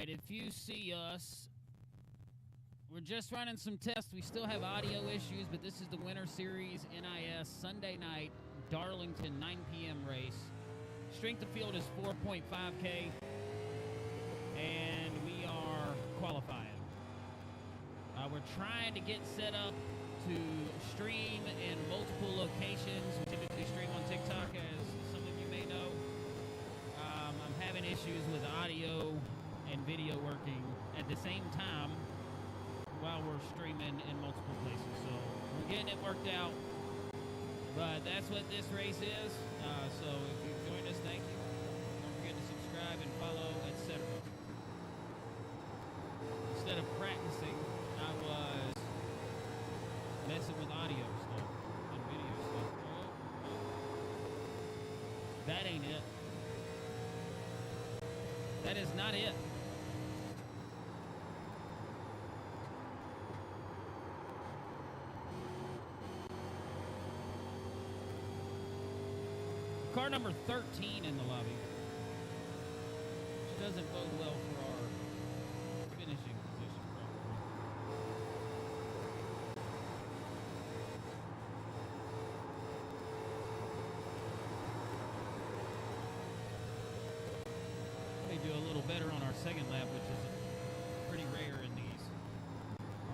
right, if you see us, we're just running some tests. We still have audio issues, but this is the Winter Series NIS Sunday night Darlington 9 p.m. race. Strength of field is 4.5K, and we are qualifying. We're trying to get set up to stream in multiple locations. We typically stream on TikTok, as some of you may know. I'm having issues with audio and video working at the same time while we're streaming in multiple places. So we're getting it worked out. But that's what this race is. So if you've joined us, thank you. Don't forget to subscribe and follow, etc. Instead of practicing, I was messing with audio stuff and video stuff. Oh. That ain't it. That is not it. Car number 13 in the lobby, which doesn't bode well for our finishing position, probably. May do a little better on our second lap, which is pretty rare in these,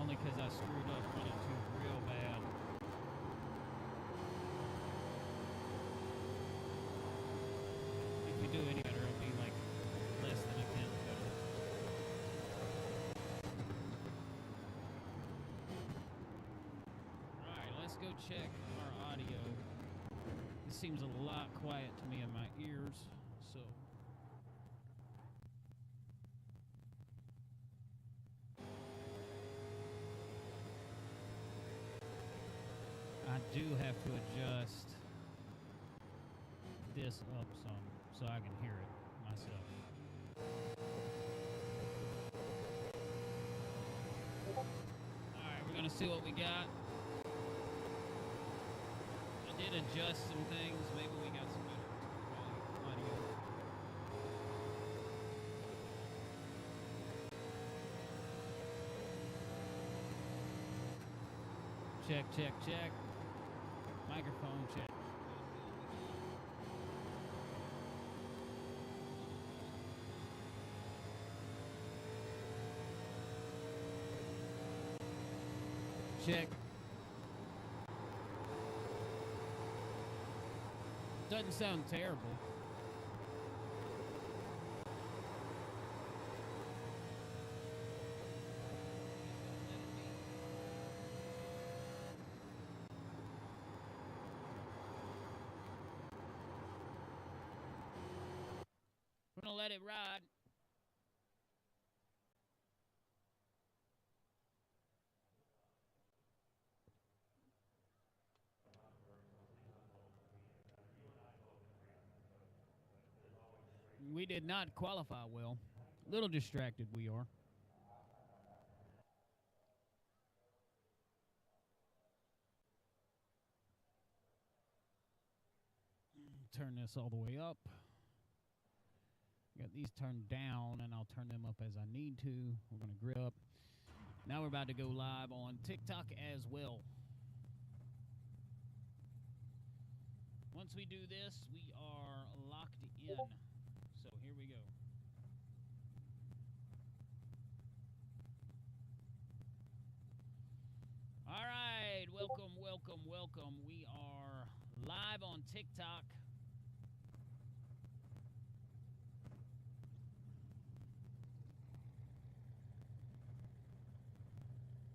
only because I screwed up running two real bad. If we do any better, it'll be like less than a tenth better. Alright, let's go check our audio. This seems a lot quiet to me in my ears, so I do have to adjust this up some so I can hear it myself. Alright, we're gonna see what we got. I did adjust some things. Maybe we got some better audio. Check, check, check. Microphone check. Check. Doesn't sound terrible. We're gonna let it ride. We did not qualify well. A little distracted we are. Turn this all the way up. Got these turned down, and I'll turn them up as I need to. We're going to grip up. Now we're about to go live on TikTok as well. Once we do this, we are locked in. So here we go. All right, welcome, welcome, welcome. We are live on TikTok.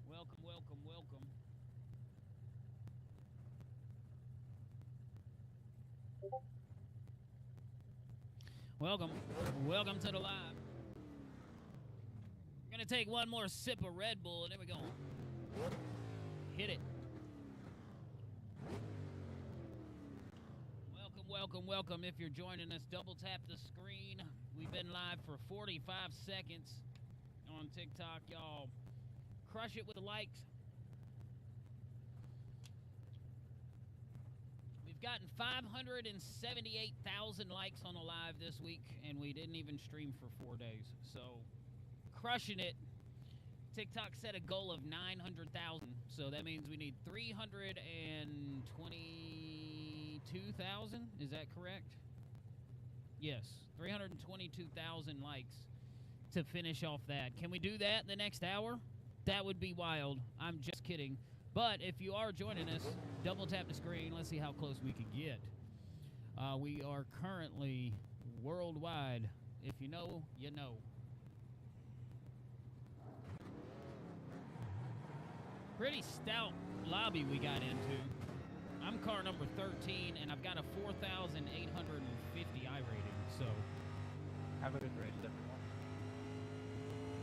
Welcome, welcome, welcome. Welcome. Welcome to the live. I'm going to take one more sip of Red Bull, and there we go. Hit it. Welcome, welcome, welcome. If you're joining us, double tap the screen. We've been live for 45 seconds on TikTok. Y'all crush it with the likes. We've gotten 578,000 likes on the live this week, and we didn't even stream for 4 days. So crushing it. TikTok set a goal of 900,000, so that means we need 322,000. Is that correct? Yes, 322,000 likes to finish off that. Can we do that in the next hour? That would be wild. I'm just kidding. But if you are joining us, double tap the screen. Let's see how close we can get. We are currently worldwide. If you know, you know. Pretty stout lobby we got into. I'm car number 13, and I've got a 4,850 I rating, so. Have a good race, everyone.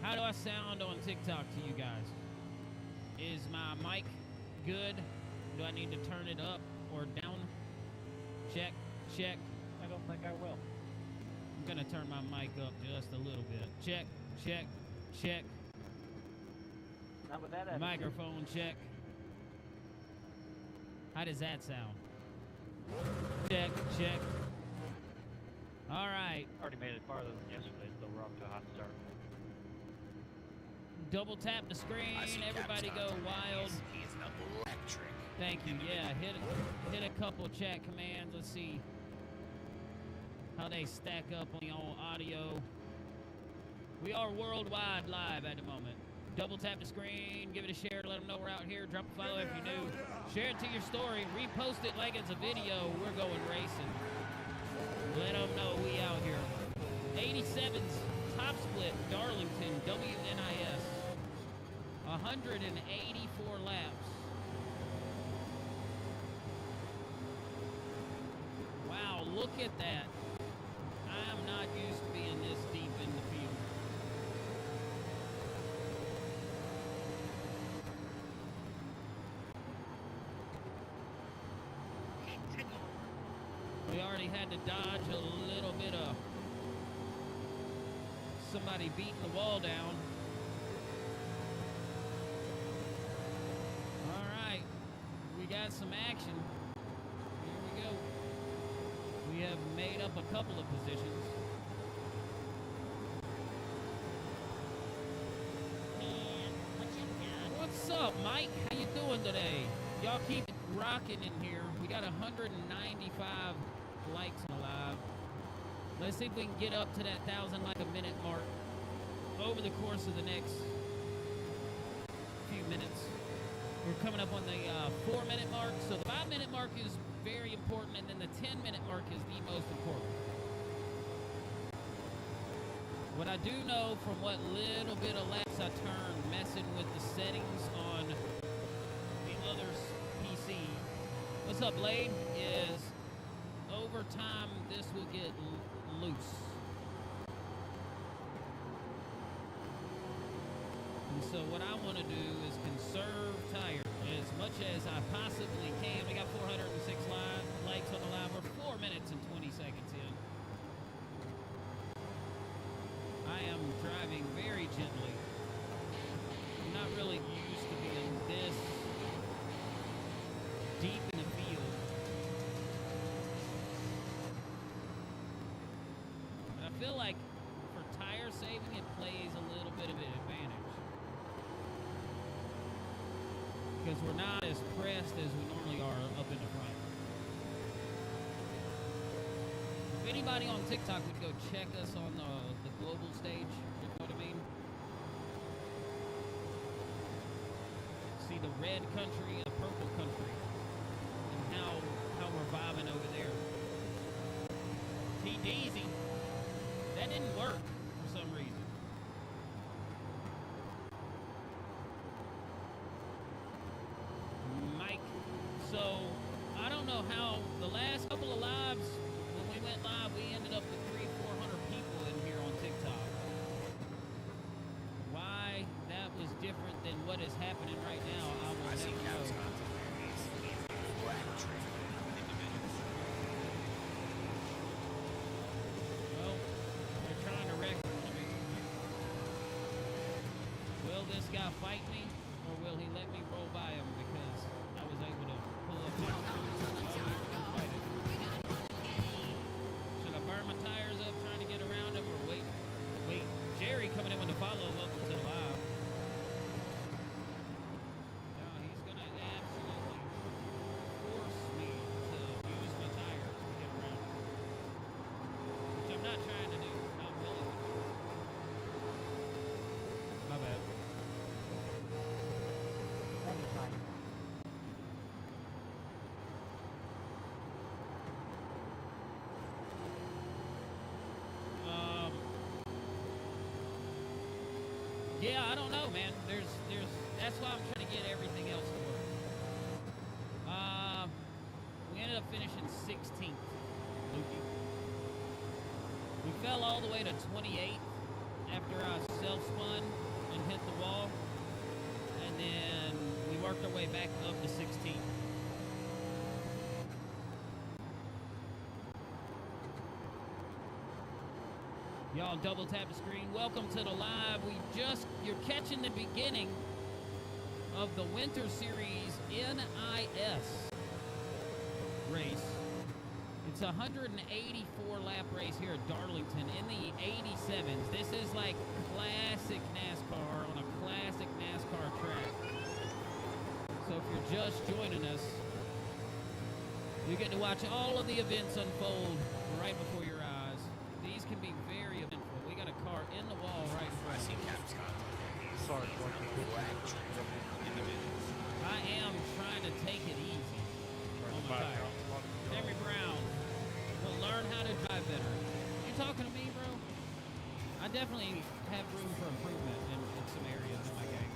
How do I sound on TikTok to you guys? Is my mic good? Do I need to turn it up or down? Check, check. I don't think I will. I'm gonna turn my mic up just a little bit. Check, check, check. Not with that attitude. Microphone check. How does that sound? Check, check. All right. Already made it farther than yesterday, so we're off to a hot start. Double tap the screen. Everybody go wild. He's electric. Thank you. Yeah, hit a couple chat commands. Let's see how they stack up on the old audio. We are worldwide live at the moment. Double tap the screen, give it a share, let them know we're out here. Drop a follow if you're new. Share it to your story, repost it like it's a video. We're going racing. Let them know we out here. 87's top split, Darlington, WNIS. 184 laps. Wow, look at that. I am not used to being this deep in the field. We already had to dodge a little bit of somebody beating the wall down. All right, we got some action. Here we go. We have made up a couple of positions. What's up, Mike? How you doing today? Y'all keep it rocking in here. We got 195 likes on the live. Let's see if we can get up to that 1,000 like a minute mark over the course of the next few minutes. We're coming up on the 4-minute mark, so the 5-minute mark is very important, and then the 10-minute mark is the most important. What I do know from what little bit of laps I turned messing with the settings on the other's PC, what's up, Blade, is over time this will get loose. And so what I want to do is conserve tire as much as I possibly can. We got 406 likes on the live. We're 4 minutes and 20 seconds in. I am driving very gently. I'm not really used to being this deep in the field. But I feel like for tire saving, it plays a little bit of an advantage. Because we're not as pressed as we normally are up in the front. If anybody on TikTok would go check us on the global stage, you know what I mean? See the red country and the purple country, and how we're vibing over there. T-Deezy, that didn't work for some reason. Mike, so I don't know how the last couple of lives, when we went live, we ended up with 300-400 people in here on TikTok. Why that was different than what is happening right now, I will never know. He's electric. Well, they're trying to wreck me. Will this guy fight me, or will he let me roll by him because I was able to pull up my fight him? Should I burn my tires up trying to get around him, or wait? Jerry coming in with the follow-up. Yeah, I don't know, man. That's why I'm trying to get everything else to work. We ended up finishing 16th, Lukey. We fell all the way to 28th after I self-spun and hit the wall. And then we worked our way back up to 16th. Y'all double tap the screen. Welcome to the live. You're catching the beginning of the Winter Series NIS race. It's a 184 lap race here at Darlington in the 87s. This is like classic NASCAR on a classic NASCAR track. So if you're just joining us, you get to watch all of the events unfold right before your eyes. These can be very eventful. We got a car in the wall right in I front. see Cap's content. Sorry, Electric individuals. I am trying to take it easy on my tire. Henry Brown will learn how to drive better. You talking to me, bro? I definitely have room for improvement in some areas in my game.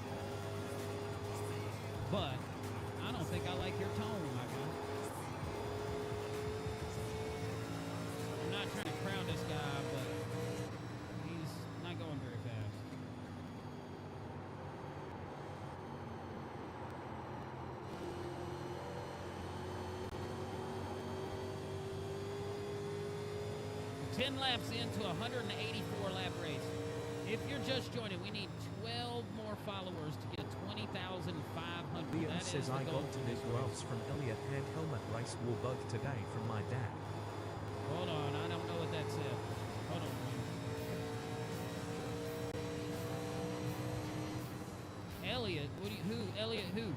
But I don't think I like your tone, my guy. I'm not trying to crown this guy, but he's not going very fast. We're 10 laps into a 184 lap race. If you're just joining, we need 12 more followers to get 20,500. Leon That says is the I goal got for to this the race. gloves from Elliot and helmet race war bug today from my dad. Hold on, I don't know what that said. Hold on. Elliot, who? Elliot who?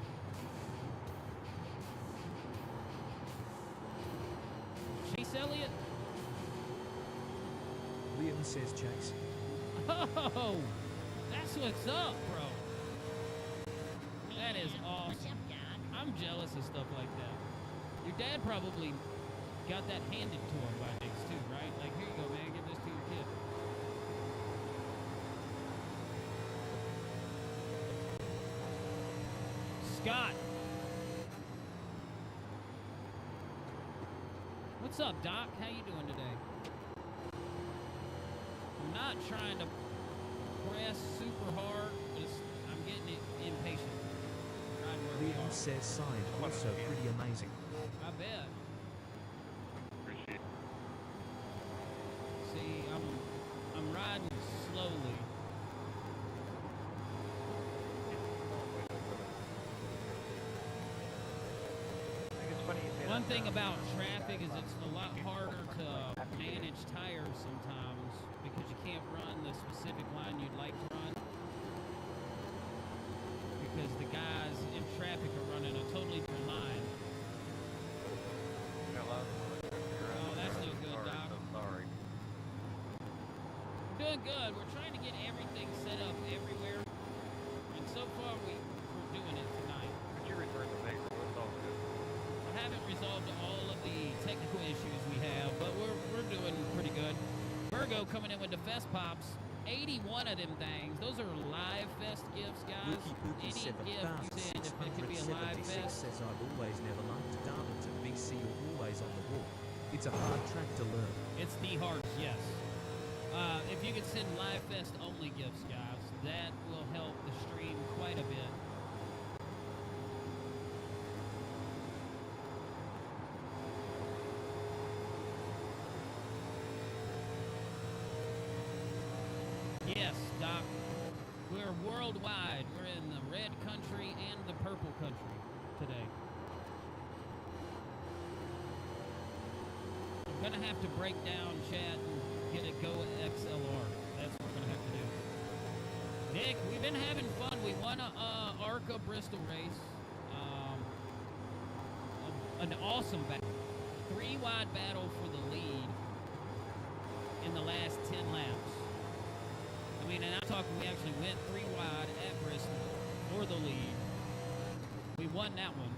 Chase Elliott? Liam says Chase. Oh, that's what's up, bro. That is awesome. I'm jealous of stuff like that. Your dad probably got that handed to him by Diggs too, right? Like, here you go, man, give this to your kid. Scott. What's up, Doc? How you doing today? I'm not trying to press super hard, but I'm getting it impatient. Right where we Liam are. says signed also pretty amazing. I bet. Appreciate it. See, I'm riding slowly. I think it's funny you say One that, thing about traffic is it's a lot harder to manage tires sometimes because you can't run the specific line you'd like to run because the guys in traffic are running a totally different line. Oh, that's no good, Doc. So sorry. We're doing good. We're trying to get everything set up everywhere, and so far we're doing it tonight. But you returned the favor. It's all good. I haven't resolved all of the technical issues we have, but we're doing pretty good. Virgo coming in with the Fest Pops. 81 of them things. Those are live Fest gifts, guys. Wookie Pookie Any gift you send, if it could be a live 7676 Fest. says I've always never liked Darlington, BC, or always on the wall. It's a hard track to learn. It's the hearts, yes. If you could send live Fest only gifts, guys, that will help the stream quite a bit. Yes, Doc. We're worldwide. We're in the red country and the purple country today. I'm gonna have to break down chat and get a Go XLR. That's what we're gonna have to do. Nick, we've been having fun. We won a ARCA Bristol race. An awesome battle. 3-wide battle for the lead in the last 10 laps. I mean, and I'm talking, we actually went 3 wide at Bristol for the lead. We won that one.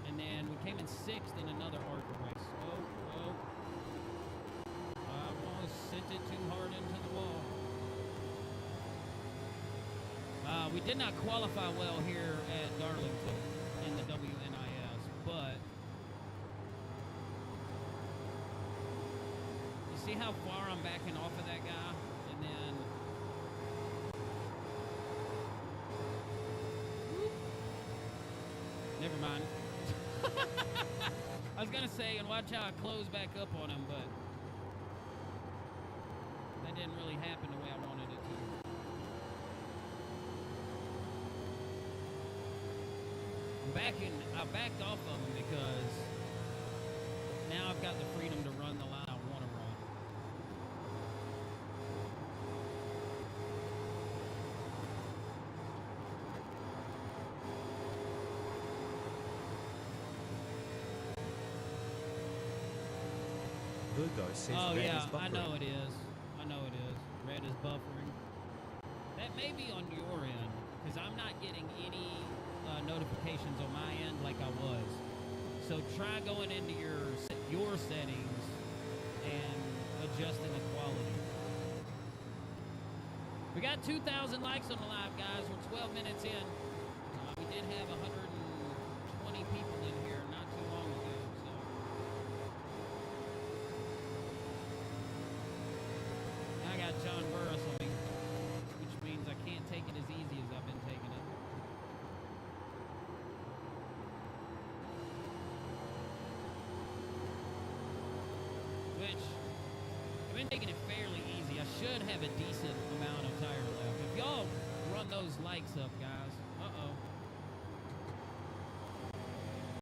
And then we came in 6th in another ARCA race. Oh. I almost sent it too hard into the wall. We did not qualify well here at Darlington in the WNIS, but you see how far I'm backing off of that guy? And then never mind. I was gonna say, and watch how I close back up on him, but that didn't really happen the way I wanted it to. I backed off of him because now I've got the freedom to run the line I want to run. Virgo says Oh red yeah, is buffering. I know it is. I know it is. Red is buffering. That may be on your end, because I'm not getting any notifications on my end like I was. So try going into your settings and adjusting the quality. We got 2,000 likes on the live, guys. We're 12 minutes in. We did have 120 people in here not too long ago. So. I got John Burris on me, which means I can't take it as easy as I've been taking it. Which, I've been taking it fairly easy. I should have a decent amount of tire left. If y'all run those likes up, guys. Uh-oh.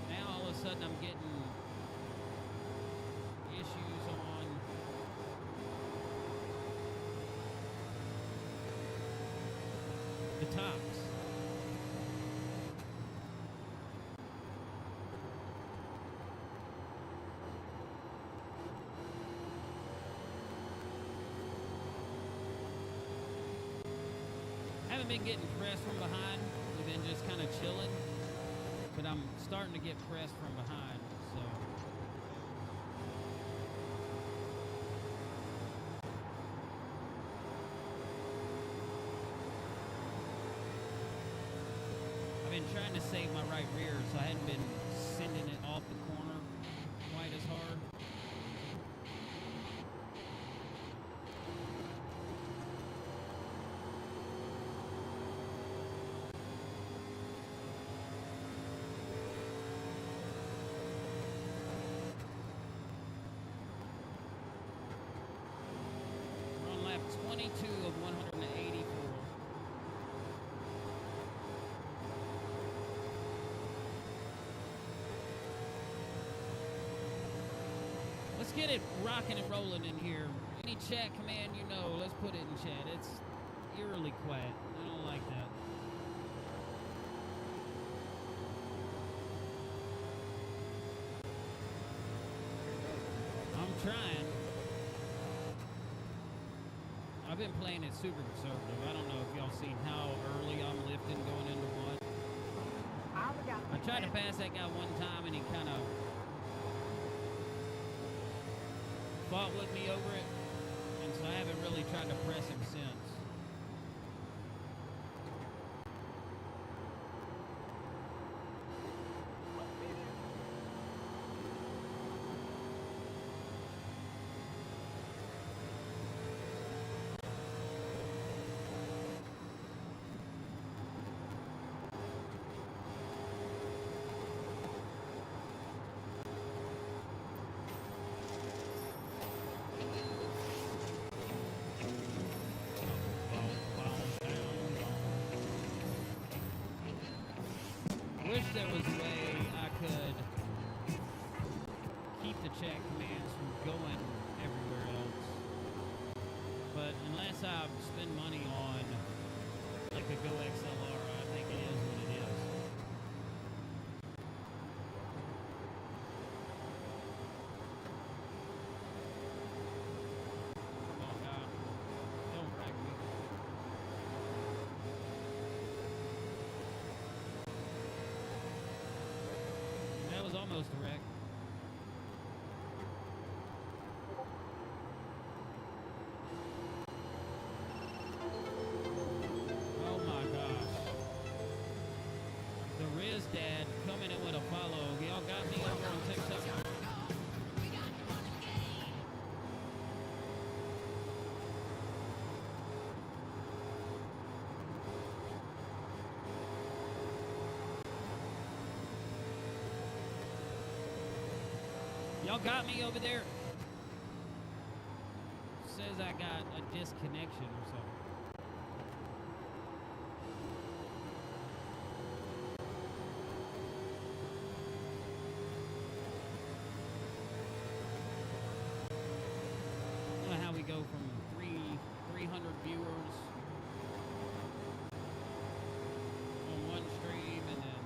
Now all of a sudden I'm getting issues on the tops. Haven't been getting pressed from behind. We've been just kind of chilling, but I'm starting to get pressed from behind. So. I've been trying to save my right rear, so I hadn't been sending it off the corner quite as hard. We're on lap 22 of 184. Let's get it rocking and rolling in here. Any chat command you know, let's put it in chat. It's eerily quiet. I don't like that. I'm trying. I've been playing it super conservative. I don't know if y'all seen how early I'm lifting going into one. I tried to pass that guy one time and he kind of fought with me over it, and so I haven't really tried to press him since. Wish there was a way I could keep the chat commands from going everywhere else. But unless I spend money on like a Go XLR, I think it is what it is. Come on, God. Don't wreck me. That was almost a wreck. Oh my gosh. Y'all got me over there? Says I got a disconnection or something. I don't know how we go from 300 viewers on one stream and then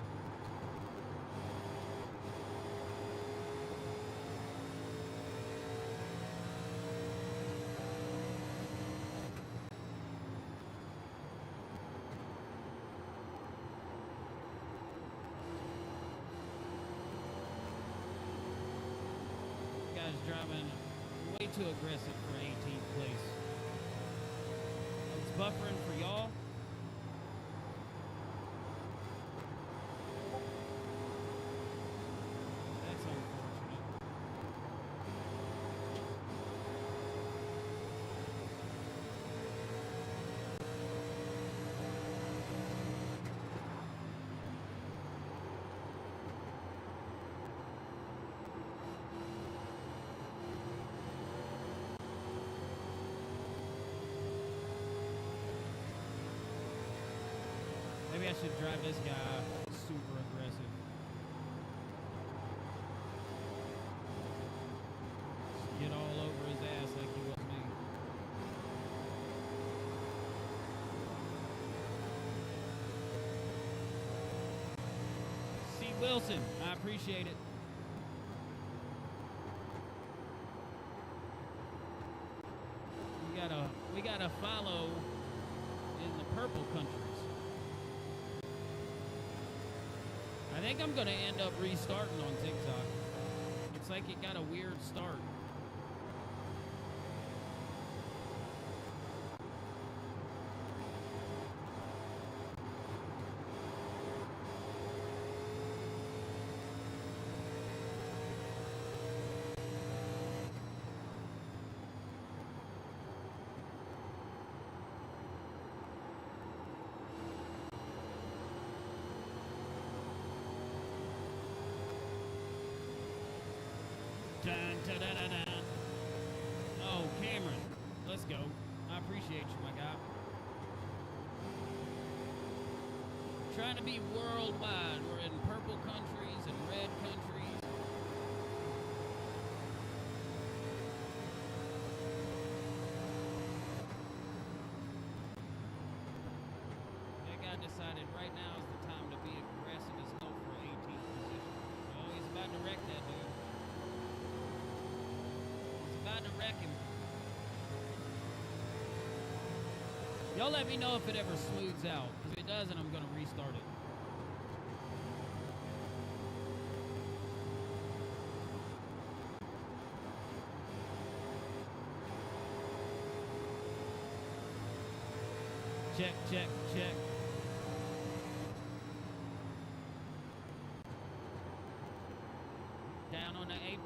guys driving way too aggressive for 18th place. It's buffering for y'all. That's unfortunate. Maybe I should drive this guy super aggressive. Just get all over his ass like he was me. C. Wilson, I appreciate it. We gotta follow in the purple countries. I think I'm gonna end up restarting on TikTok. It's like it got a weird start. Dun, dun, dun, dun, dun. Oh, Cameron, let's go. I appreciate you, my guy. Trying to be worldwide. We're in purple countries and red countries. That guy decided right now is the time to be aggressive as hell for 18th position. Oh, he's about to wreck that dude. About to wreck him. Y'all let me know if it ever smooths out. If it doesn't, I'm gonna restart it. Check, check, check. Down on the apron.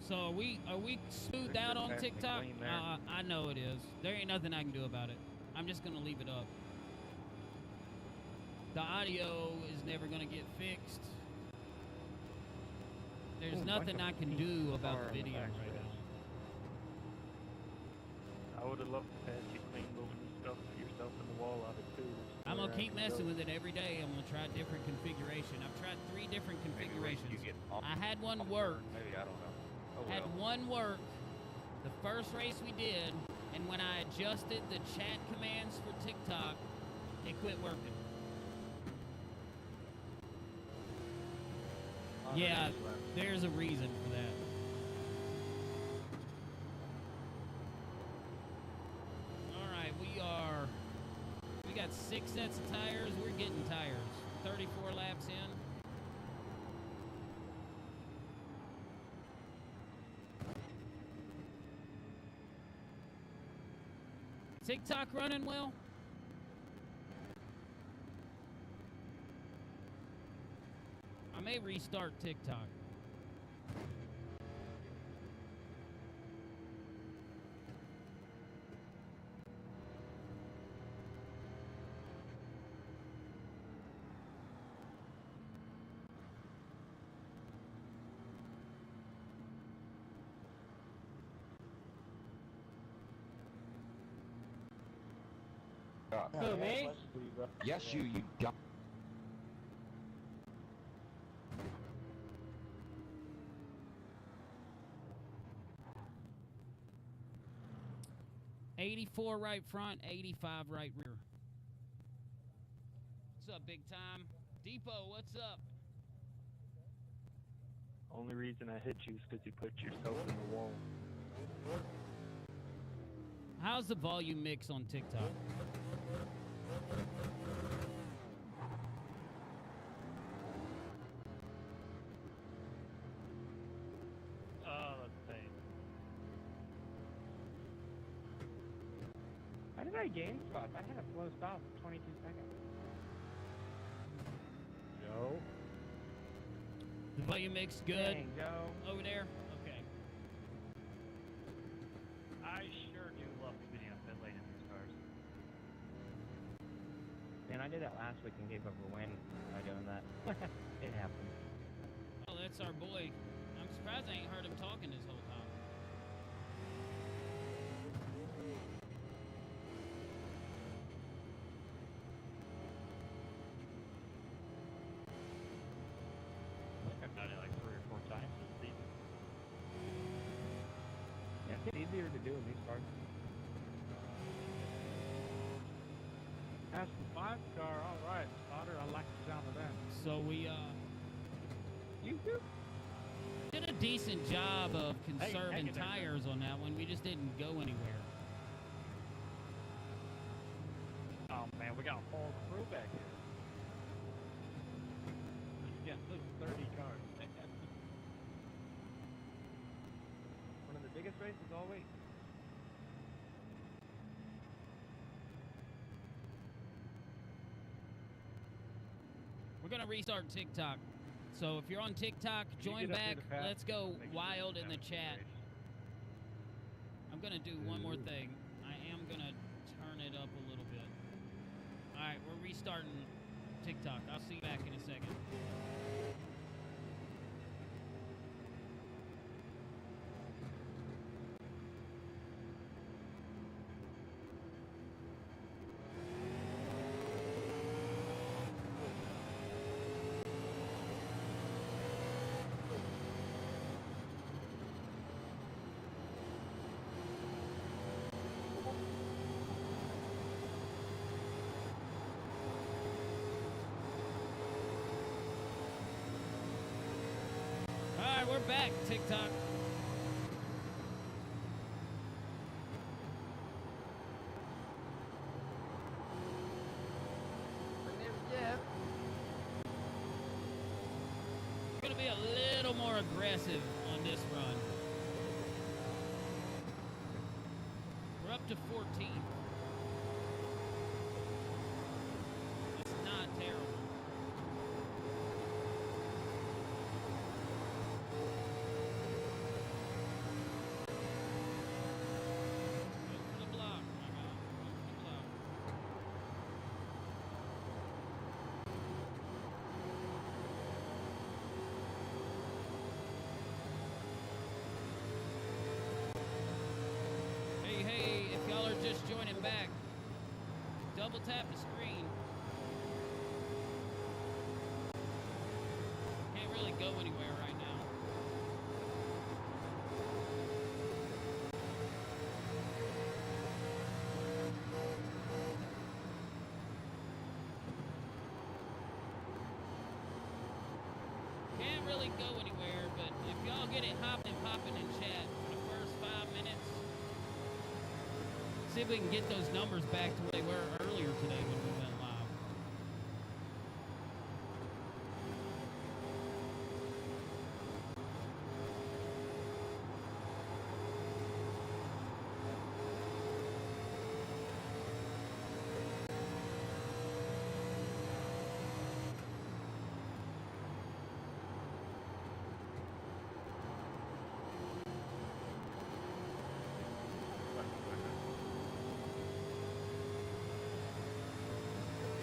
So are we smoothed out on TikTok? I know it is. There ain't nothing I can do about it. I'm just gonna leave it up. The audio is never gonna get fixed. There's nothing I can do about the video right now. I would have loved to have you clean those stuff yourself in the wall out of too. I'm gonna keep messing with it every day. I'm gonna try a different configuration. I've tried 3 different configurations. I had one work. Maybe, I don't know. Oh, Had one work the first race we did, and when I adjusted the chat commands for TikTok, it quit working. Yeah, there's a reason for that. Alright, we got 6 sets of tires. We're getting tires. 34 laps in. TikTok running well? I may restart TikTok. Who, me? Yes, you got. 84 right front, 85 right rear. What's up, big time? Depot, what's up? Only reason I hit you is because you put yourself in the wall. How's the volume mix on TikTok? Let's see. How did I gain spots? I had a slow stop of 22 seconds. Joe? The volume mix good Dang, Joe. over there? Okay. I sure do love speeding up pit lane in these cars. Man, I did that last week and gave up a win by doing that. It happened. Oh, that's our boy. I'm surprised I ain't heard him talking this whole time. I've done it like 3 or 4 times this season. Yeah, it's easier to do in these cars. Aston 5 car, all right, Spotter. I like the sound of that. So we You do? did a decent job of conserving hang in there, tires on that one. We just didn't go anywhere. Oh man, we got a whole crew back here. Yeah, those 30 cars. One of the biggest races all week. We're gonna restart TikTok. So if you're on TikTok, join get up back. here to Pat? Let's go Make sure wild you in the have a chat. race. I'm gonna do one more thing. I am gonna turn it up a little bit. All right, we're restarting TikTok. I'll see you back in a second. All right, we're back, TikTok. We're gonna be a little more aggressive on this run. We're up to 14. It's not terrible. Go for the block, my God. Go for the block. Hey, hey, if y'all are just joining back, double tap the screen. Can't really go anywhere right now. Can't really go anywhere, but if y'all get it hopping and popping in chat for the first 5 minutes, see if we can get those numbers back to what they were earlier today when we went live.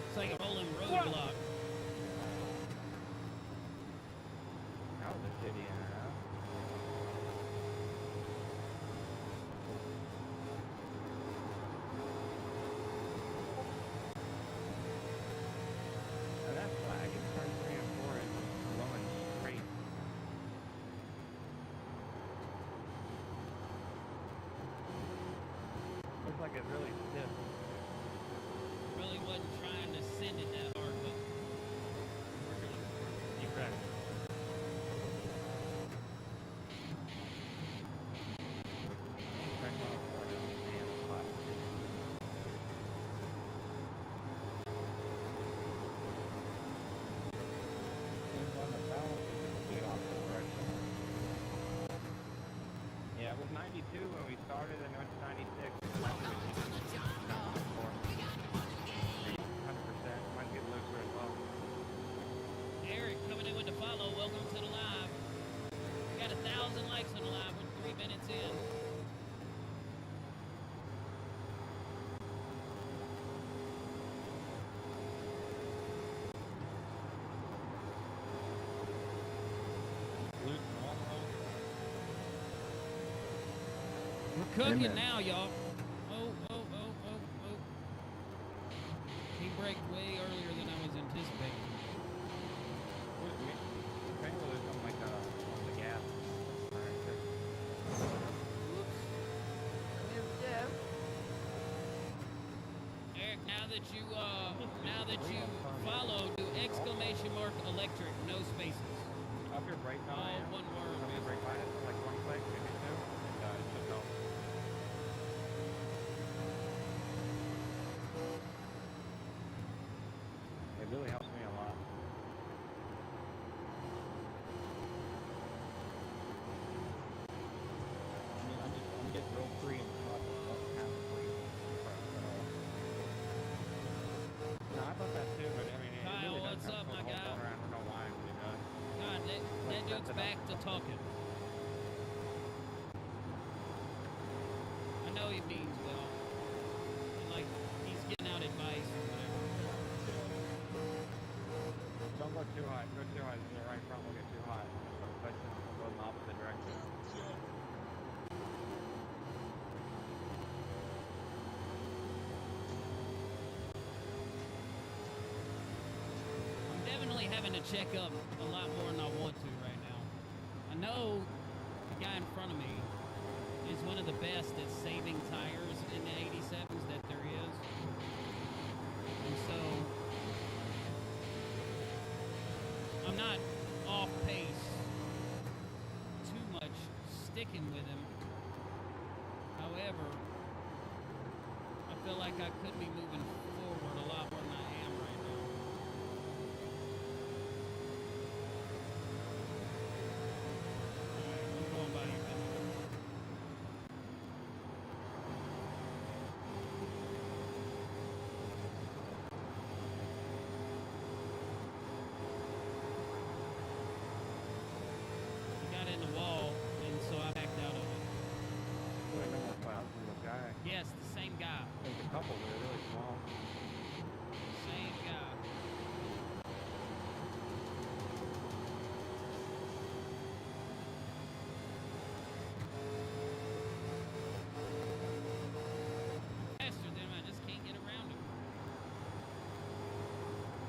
It's like a rolling roadblock. That was a shitty in and out. is really stiff. Really wasn't trying to send it that hard, but Working on it. Keep driving. Yeah, it was 92 when we started, and it went to 96. 100%. Might get looser as well. Eric coming in with the follow. Welcome to the live. We got 1,000 likes on the live. We're 3 minutes in. We're cooking now, y'all. Oh. He braked way earlier than I was anticipating. Apparently there's something like on the gas. Eric, now that you follow, do exclamation mark electric, no spaces. Up your brake on All it. one word. Up your brake on it, like 1 click, maybe 2. And it should help. It really helps me a lot. I mean, I'm getting real free and not half free. No, I thought that too, but I mean, it Kyle, really does what's help up, pull my the whole guy? phone around. I don't know why it really does. God, that dude's back to talking. I know he means well. Like, he's getting out advice or whatever. Don't go too high. Go too high. The right front will get too high. But go in the opposite direction. I'm definitely having to check up a lot more than I want to right now. I know the guy in front of me is one of the best at saving tires in the 87s that there is. And so I'm not off pace too much sticking with him. However, I feel like I could be moving forward a lot more than I am right now. Alright, I'm going by your business. He got in the wall, and so I backed out of it. I know more clouds than this guy. Yes, the same guy. There's a couple that are really small. Same guy. Faster than him, I just can't get around him.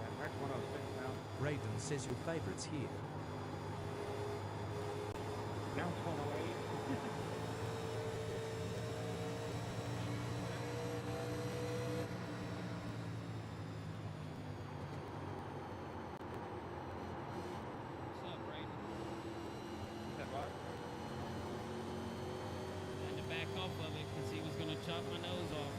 Yeah, Rex 106 now. Raiden says your favorites here. Now it's 108. What's up, Brayden? You said what? I had to back off of it because he was going to chop my nose off.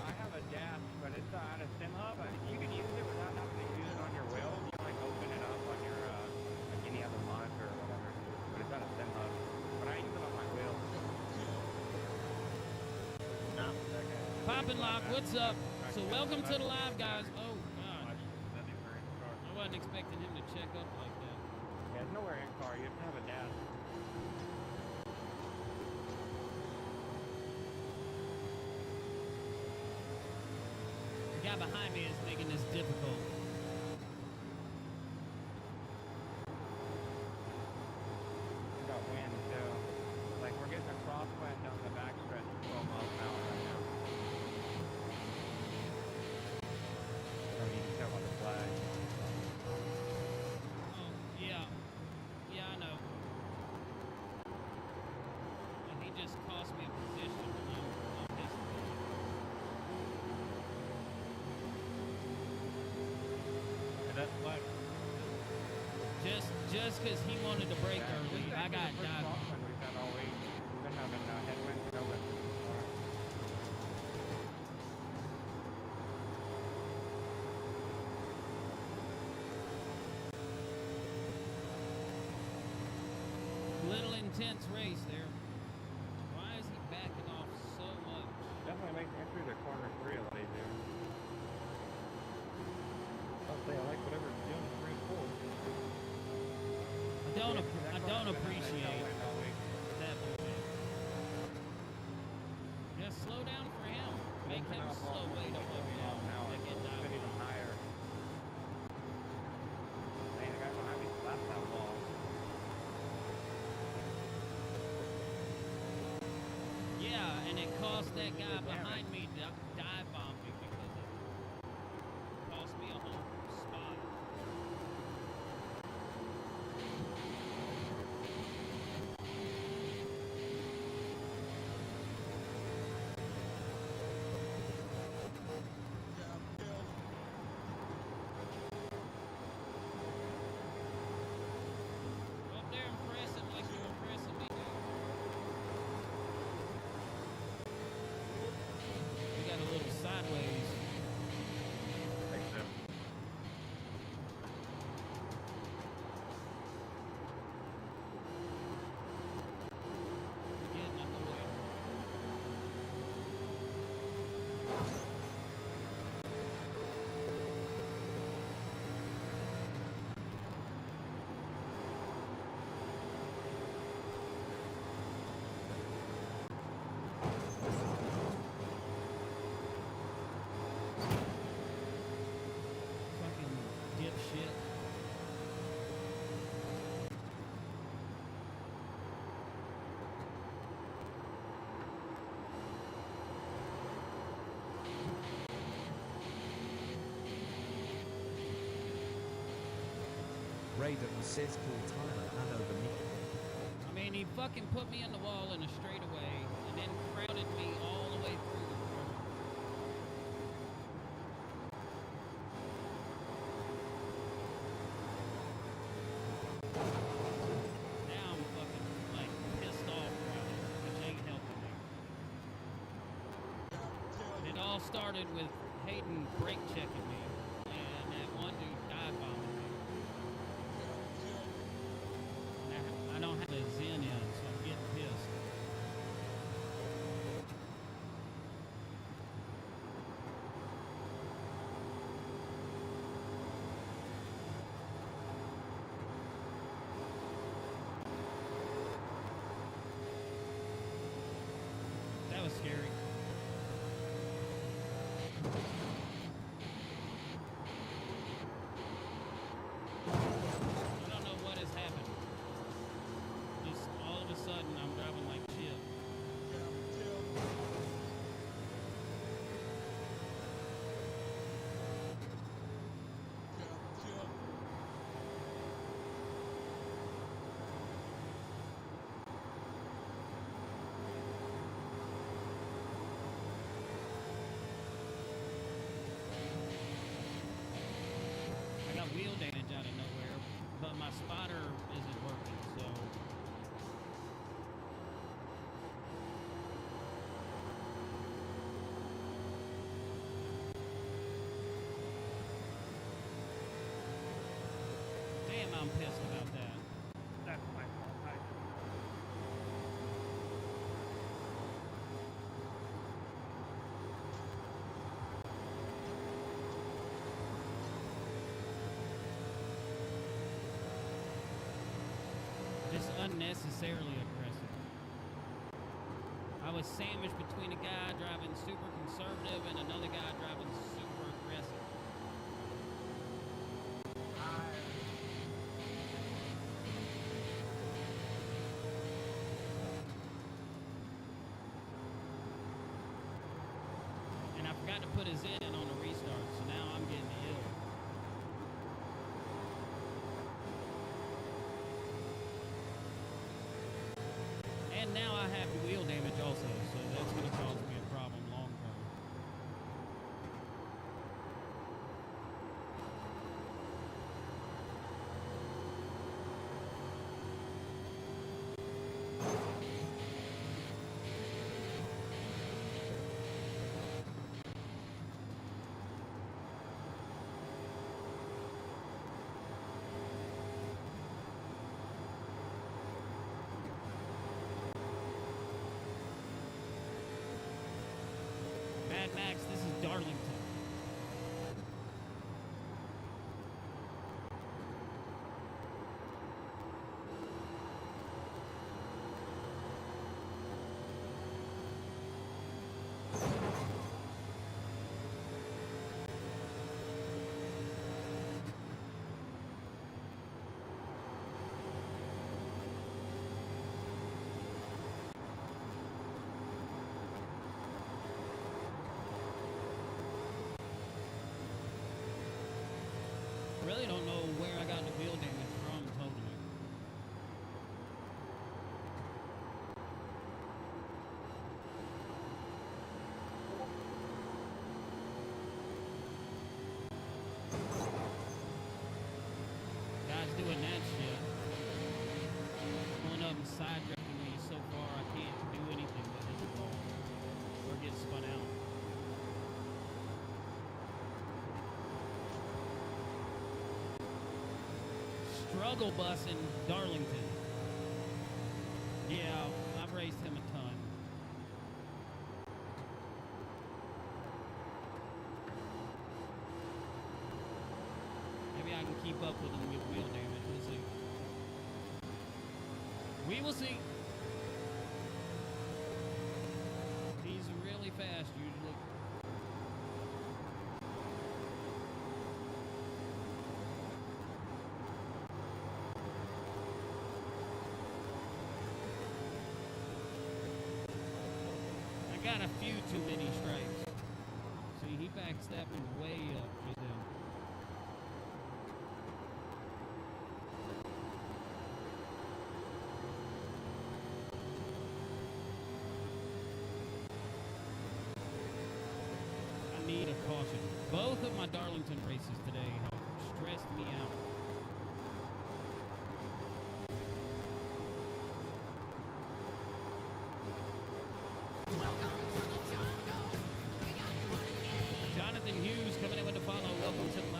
I have a dash, but it's on a sim hub. You can use it without having to use it on your wheel. You can like open it up on your like any other monitor or whatever. But it's on a sim hub. But I use it on my wheel. Poppin' Lock, what's up? So welcome to the live, guys. Oh, God. I wasn't expecting him to check up like that. Yeah, there's nowhere in car. You have to have a dash. The guy behind me is making this difficult. We got wind too. Like we're getting a crosswind down the backstretch at 12 miles an hour right now. So you can tell by the flag. Oh, yeah. Yeah, I know. And he just cost me Just because he wanted to break Yeah, early, this is I got actually the first dive bombed. crosswind we've had all week. We've been having headwinds and no wind so far. Little intense race there. Why is he backing off so much? Definitely makes entry to corner 3 a lot easier. I'll say I like whatever it's doing in 3 and 4. I don't appreciate that movement. Just slow down for him. Make him slow way to fuck down. Now To get dive even bombed. higher. Dang, the guy behind me slapped that wall. Yeah, and it cost that guy Damn it. behind me dive bomb me because of it. Cost me a whole spot. Go up there and press it like you're impressing me, dude. We got a little sideways. Thanks, Tim. Getting in the way. Fucking dipshit. Raiden says kill Tyler and over me. I mean, he fucking put me in the wall in a straightaway and then crowded me all the way through the corner. Now I'm fucking, like, pissed off about it, which ain't helping me. It all started with Hayden brake checking me and that one dude dive bombing me. I don't have a Zen in, so I'm getting pissed. That was scary. I don't know what has happened. Just all of a sudden, I'm driving like shit. I got wheel damage out of nowhere, but my spotter isn't working, so. Damn, I'm pissed about that. That's my fault. Just unnecessarily aggressive. I was sandwiched between a guy driving super conservative and another guy driving super aggressive. And I forgot to put his in on the restart, so now I'm getting ill. And now I have wheel damage also, so that's going to cause me a problem long term. right, Max, this is Darlington. Really don't know where I got the wheel damage from totally. Guys doing that shit. Pulling up and side drifting me so far I can't do anything with this ball. Or get spun out. Struggle bus in Darlington. Yeah, I've raced him a ton. Maybe I can keep up with him with wheel damage. We'll see. We will see. He's really fast usually. Got a few too many stripes. See, he backstepping way up just then. I need a caution. Both of my Darlington races today have stressed me out. Jonathan Hughes coming in with the follow. Welcome to the live.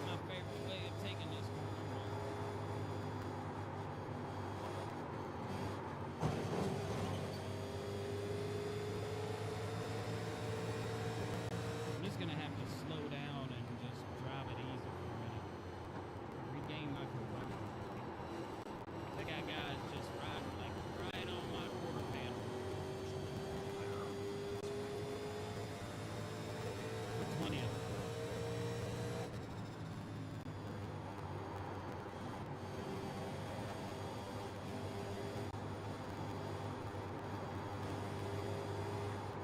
My favorite way of taking this corner. I'm just gonna have to slow down and just drive it easy for a minute. Regain my composure. I got guys just riding like right on my quarter panel. For 20th.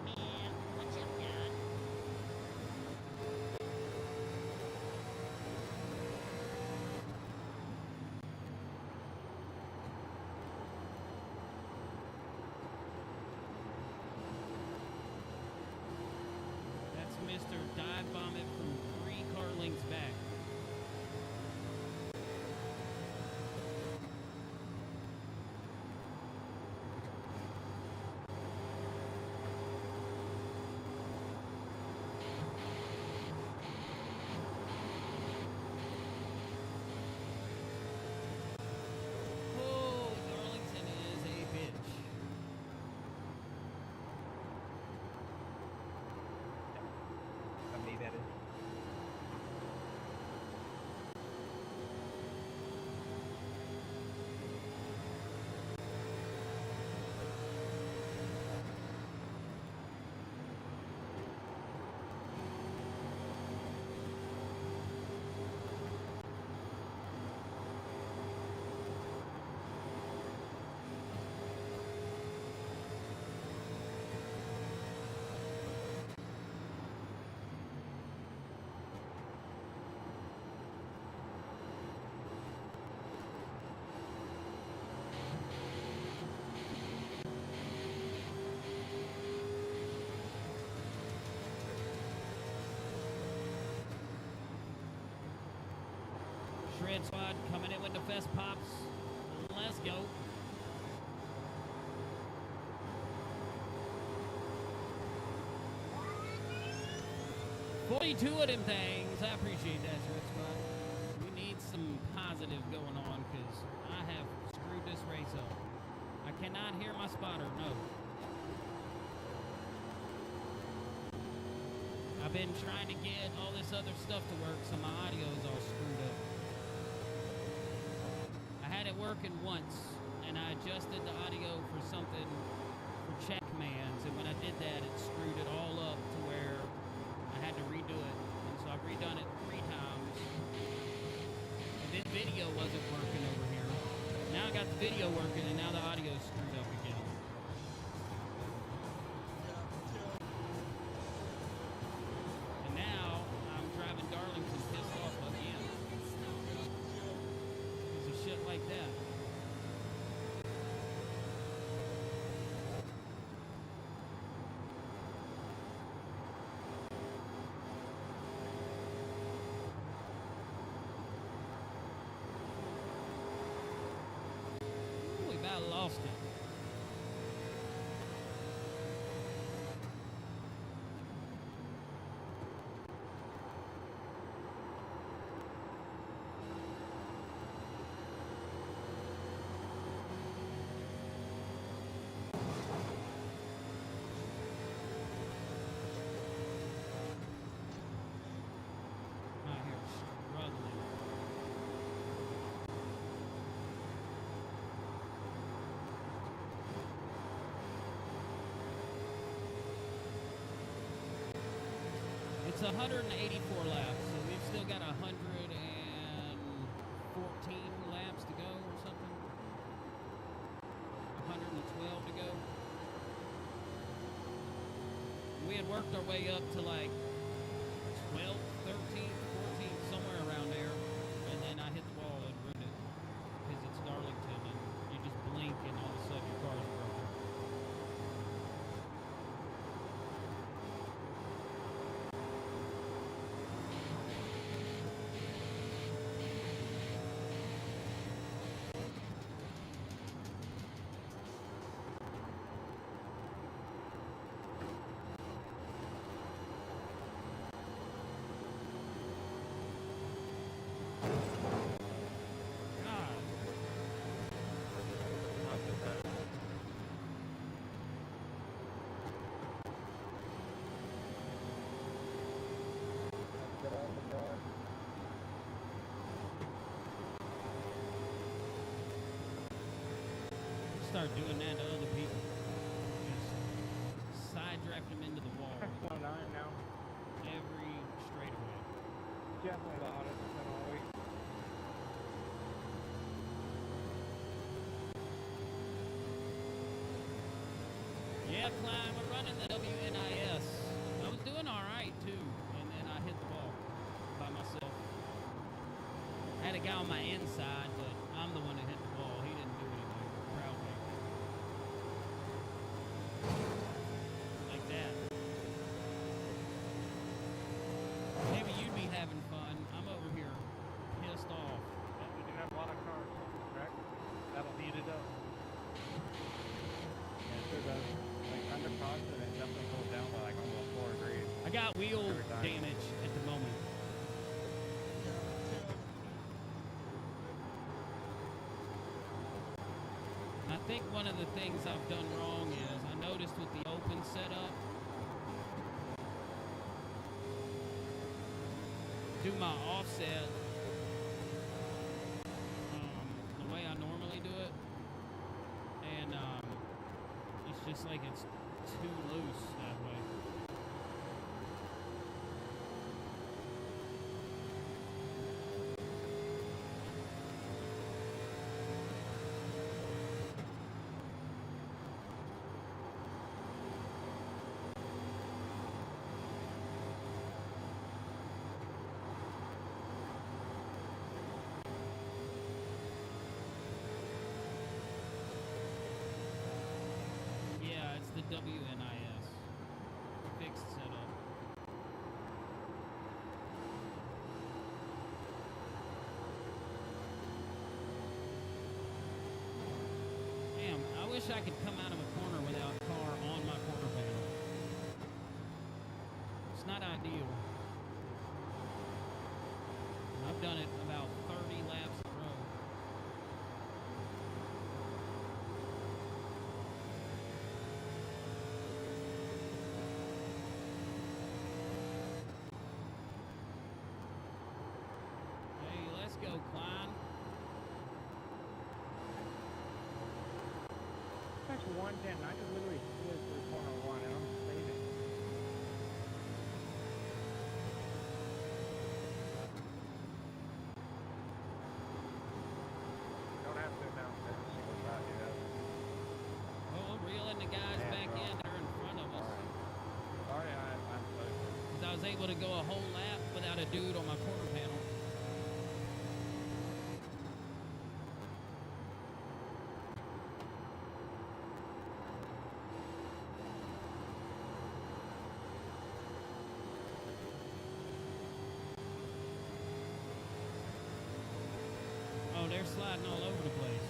Man, what's up, guys? That's Mr. Dive Vomit from 3 car lengths back. Oh, Darlington is a bitch. How many that is? Red Squad coming in with the Fest Pops. Let's go. "42 of them things." I appreciate that, Red Squad. We need some positive going on because I have screwed this race up. I cannot hear my spotter, no. I've been trying to get all this other stuff to work, so my audio is all screwed up. I had it working once, and I adjusted the audio for something for check commands, and when I did that, it screwed it all up to where I had to redo it. And so I've redone it 3 times. And then video wasn't working over here. Now I got the video working, and now the audio is screwed up again. And now I'm driving Darlington pissed off again. Because of shit like that. Ooh, we about lost it. Out here struggling. It's 184 laps, so we've still got 114 laps to go or something. 112 to go. We had worked our way up to like 12th, 13th, 14th, somewhere around there, and then I hit the wall and ruined it because it's Darlington, and you just blink and all of a sudden your car's broken. God. Start doing that to other people. Just sidetrack them into the wall Slow down now. every straightaway. Definitely the hottest it's been all week. Yeah, Climb, I'm running the WNIS. I was doing all right too, and then I hit the ball by myself. I had a guy on my inside, but I'm the one that hit the ball. He didn't do anything. Proud of me. Like that. Maybe you'd be having fun. I'm over here pissed off. Yeah, we do have a lot of cars on the track. That'll heat it up. Yeah, it sure does. Like under constant, it definitely goes down by like almost 4 degrees. I got wheel Every time. damage at the moment. I think one of the things I've done wrong is I noticed with the open setup, do my offset the way I normally do it, and it's just like it's too loose that way. Yeah, it's the WNIS fixed setup. wish I could come out of a corner without a car on my quarter panel. It's not ideal. I've done it about 30 laps in a row. Hey, let's go, Klein. That's 110. I just literally slid through corner one and I'm saving. Don't have to announce every single time you have. Oh, we're reeling the guys Yeah, back bro. in that are in front of us. Sorry, I'm close. 'Cause I was able to go a whole lap without a dude on my quarter panel. Oh, they're sliding all over the place.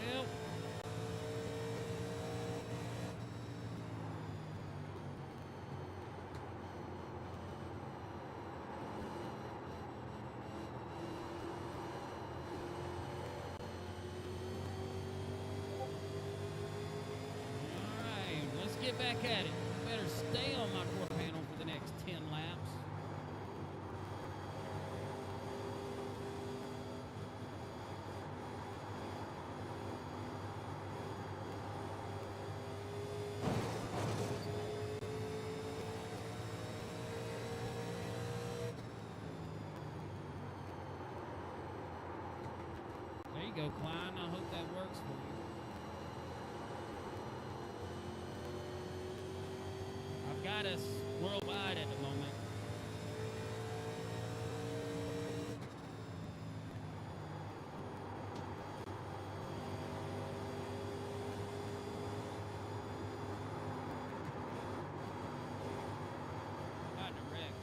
Yep. All right, let's get back at it. Better stay on my quarter panel for the next 10 laps. There you go, Klein. I hope that works for you. I've got us worldwide at the moment. Got in a wreck.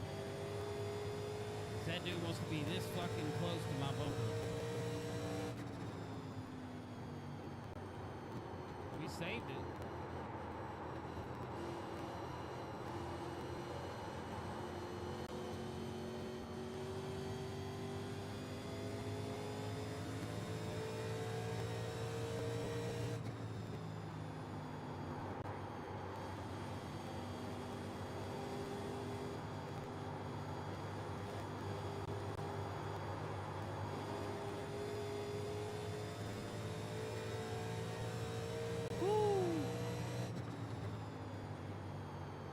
'Cause that dude wants to be this fucking close to my bumper. We saved it.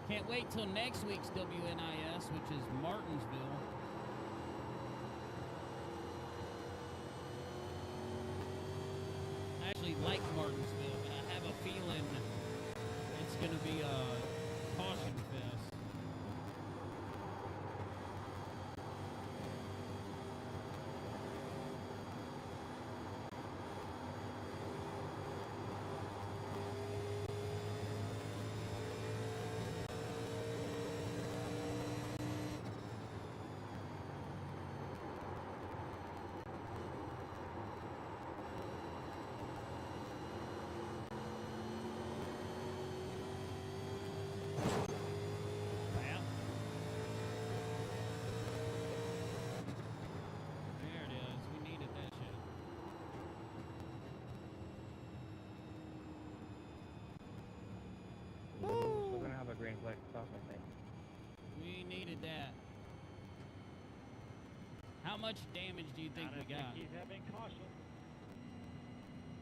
Can't wait till next week's WNIS, which is Martinsville. I actually like Martinsville, but I have a feeling it's going to be a caution fest. Bam. There it is. We needed that shit. We're gonna have a green flag stop, I think. We needed that. How much damage do you think we got? He's having caution.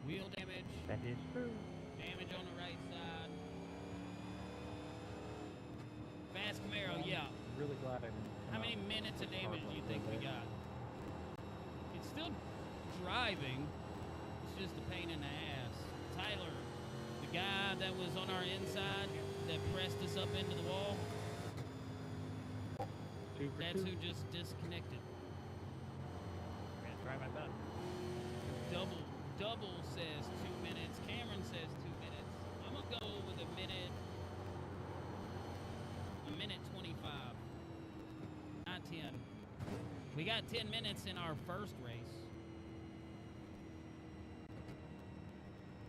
Wheel damage, That is true. damage on the right side. Fast Camaro, yeah. Really glad I didn't. How many minutes of damage do you think we got? It's still driving. It's just a pain in the ass. Tyler, the guy that was on our inside that pressed us up into the wall, that's who just disconnected. Gonna try my best. Double says 2 minutes. Cameron says 2 minutes. I'm gonna go with a minute got 10 minutes in our first race.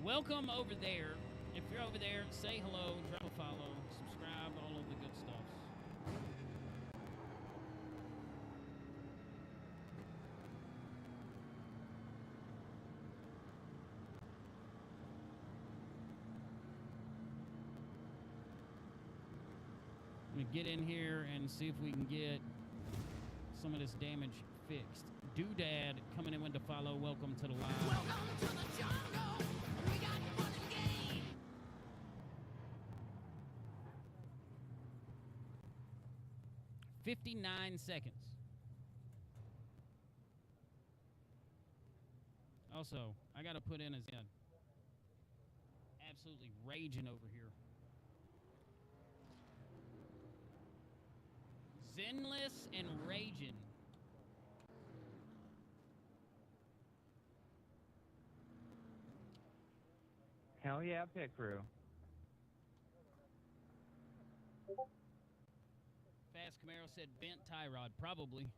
Welcome over there. If you're over there, say hello, drop a follow, subscribe, all of the good stuff. I'm gonna get in here and see if we can get some of this damage fixed. Doodad coming in with the follow. Welcome to the live. Welcome to the jungle. We got fun and games. 59 seconds. Also, I gotta put in a Zen. Absolutely raging over here. Zenless and raging. Hell yeah, pit crew. Fast Camaro said bent tie rod. Probably.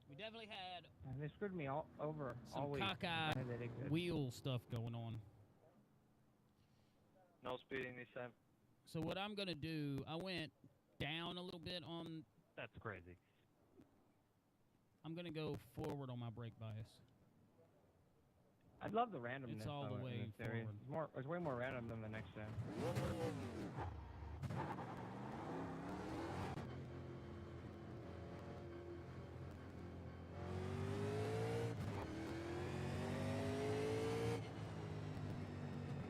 We definitely had They screwed me all over all some week. cockeyed They did good. wheel stuff going on. No speeding this time. So what I'm gonna do, I went down a little bit on. That's crazy. I'm gonna go forward on my brake bias. I love the randomness. It's all the in way this series. forward. It's way more random than the next gen.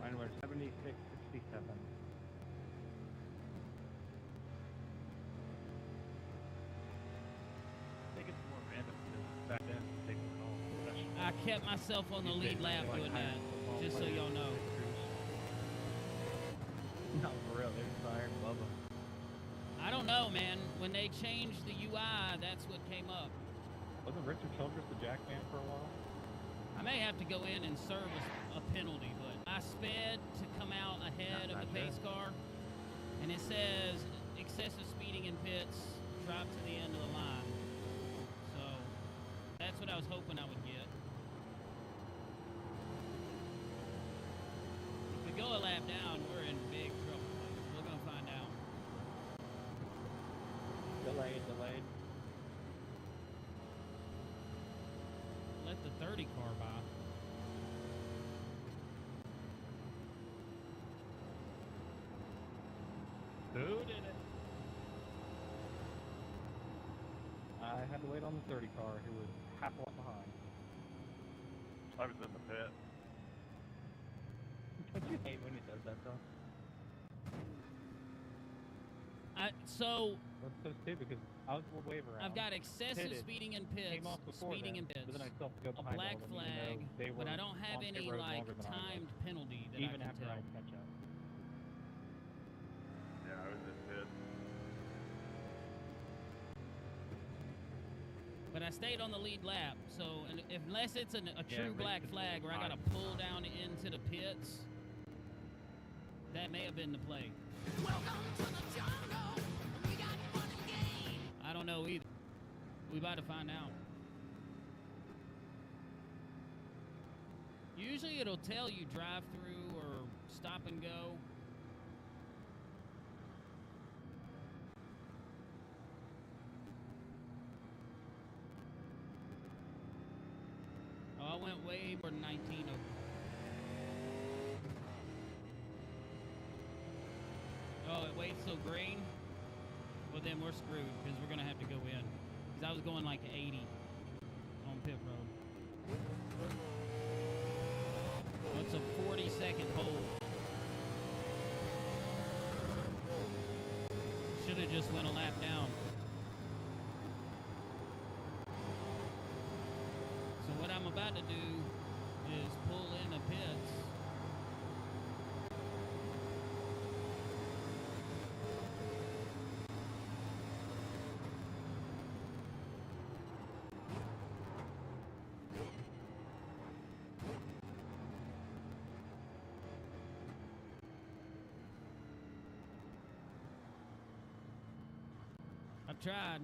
Mine was 76.67. I think it's more random because back then, taking it all professional. I kept myself on the lead lap doing that, just so y'all know. No, for real, they're inspired. Love them. I don't know, man. When they changed the UI, that's what came up. Wasn't Richard Childress the jackman for a while? I may have to go in and serve a penalty, but I sped to come out ahead of the pace car, and it says excessive speeding in pits, drop to the end of the line. So that's what I was hoping I would get. If we go a lap down, we're in big trouble. We're gonna find out. Delayed. Let the 30 car by. Who did it? I had to wait on the 30 car, who was half a lap behind. I was in the pit. Don't you hate when he does that though? So That's so stupid because I was wave around. I've got excessive pitted, speeding in pits, came off before speeding in them, pits, but then I still have to go a behind black all of them, even flag, though they but were I don't have on pit any road like longer than I was. timed penalty that Even I can after tell. I catch up. Yeah, I was in pit. But I stayed on the lead lap, so unless it's a true race black is flag where I got to fine. pull down into the pits, that may have been the play. Welcome to the jungle. We got fun and games. I don't know either. We about to find out. Usually it'll tell you drive through or stop and go. Oh, I went way more than 19 over. Oh, it waits till green? Well, then we're screwed because we're going to have to go in. Because I was going like 80 on pit road. That's a 40-second hold. Should have just went a lap down. So what I'm about to do is pull in the pits. I've tried.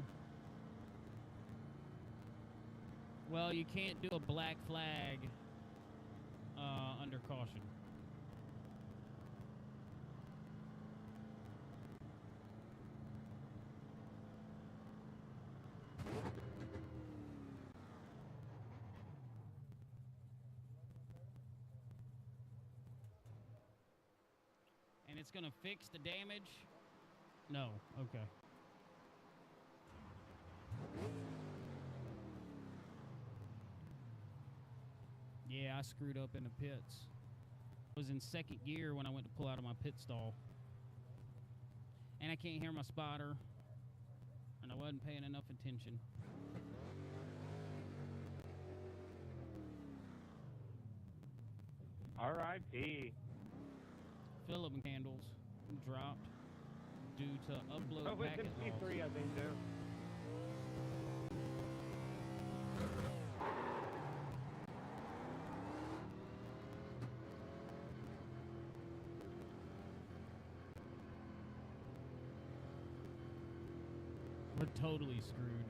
Well, you can't do a black flag under caution. And it's gonna fix the damage? No, okay. Yeah, I screwed up in the pits. I was in second gear when I went to pull out of my pit stall. And I can't hear my spotter. And I wasn't paying enough attention. R.I.P. Phillip candles dropped due to upload Oh, it's packet in loss. P3, I think, too. We're totally screwed.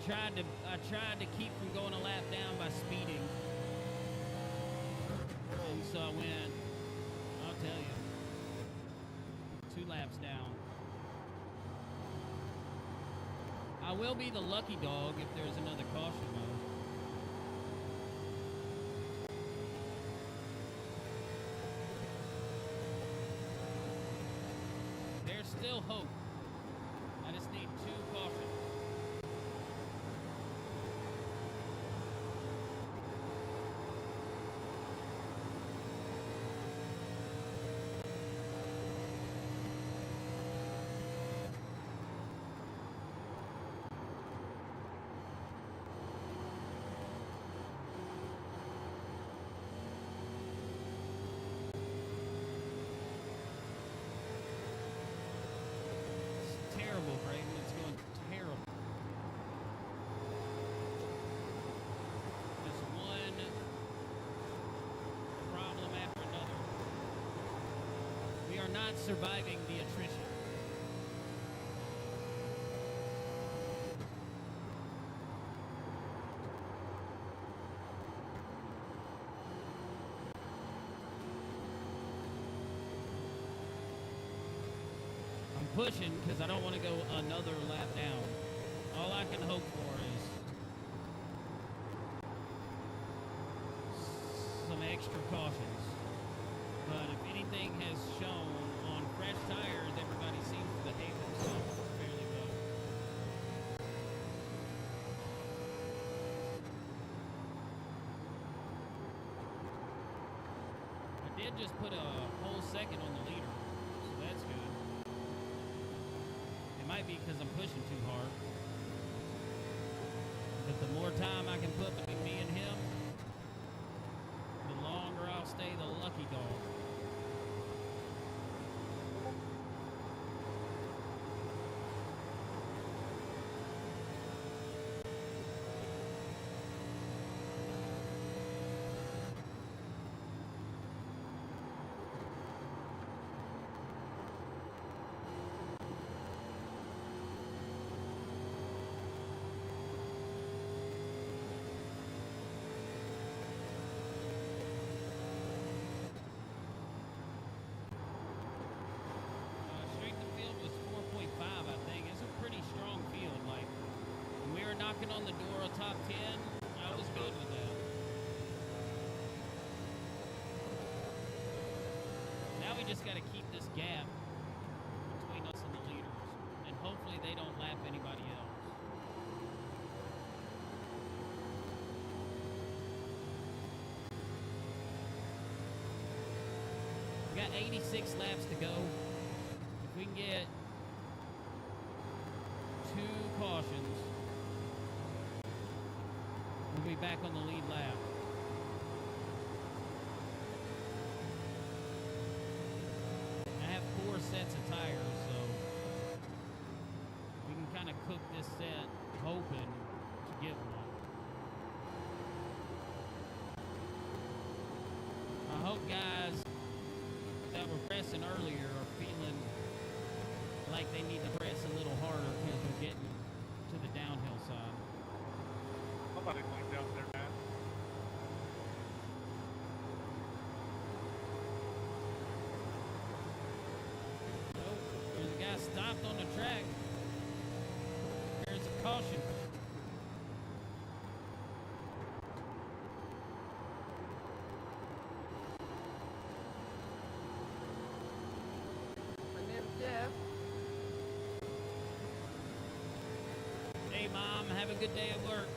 I tried to keep from going a lap down by speeding. And so I went, I'll tell you, 2 laps down. I will be the lucky dog if there's another caution mode. There's still hope. I just need 2 cautions. It's terrible, Brayden. It's going terrible. Just one problem after another. We are not surviving the attrition. I'm pushing because I don't want to go another lap down. All I can hope for is some extra cautions. But if anything has shown on fresh tires, everybody seems to behave themselves fairly well. I did just put a whole second on the leader, so that's good. It might be because I'm pushing too hard. But the more time I can put between me and him, the longer I'll stay the lucky dog. Strength of field was 4.5, I think. It's a pretty strong field. Like, when we were knocking on the door of top 10, I was good with that. Now we just got to keep this gap between us and the leaders. And hopefully they don't lap anybody else. We got 86 laps to go. If we can get 2 cautions, we'll be back on the lead lap. I have 4 sets of tires, so we can kind of cook this set hoping to get one. guys that were pressing earlier are feeling like they need to press a little harder because we're getting to the downhill side. Somebody cleaned out their man. Nope, there's a guy stopped on the track. There's a caution. My name's Jeff. Hey, Mom, have a good day at work.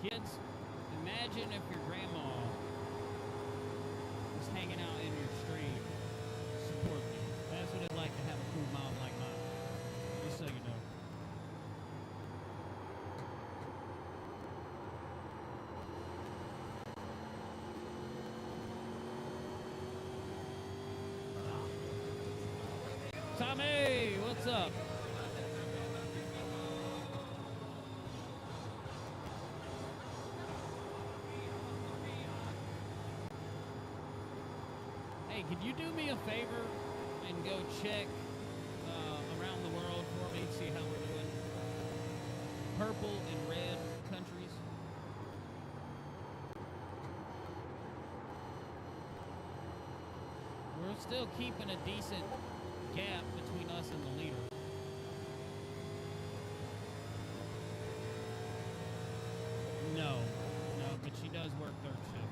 Kids, imagine if your grandma was hanging out in your street, supporting you. That's what it's like to have a cool mom like mine. Just so you know. Tommy, what's up? Hey, could you do me a favor and go check around the world for me, see how we're doing? Purple and red countries. We're still keeping a decent gap between us and the leader. No, but she does work third shift.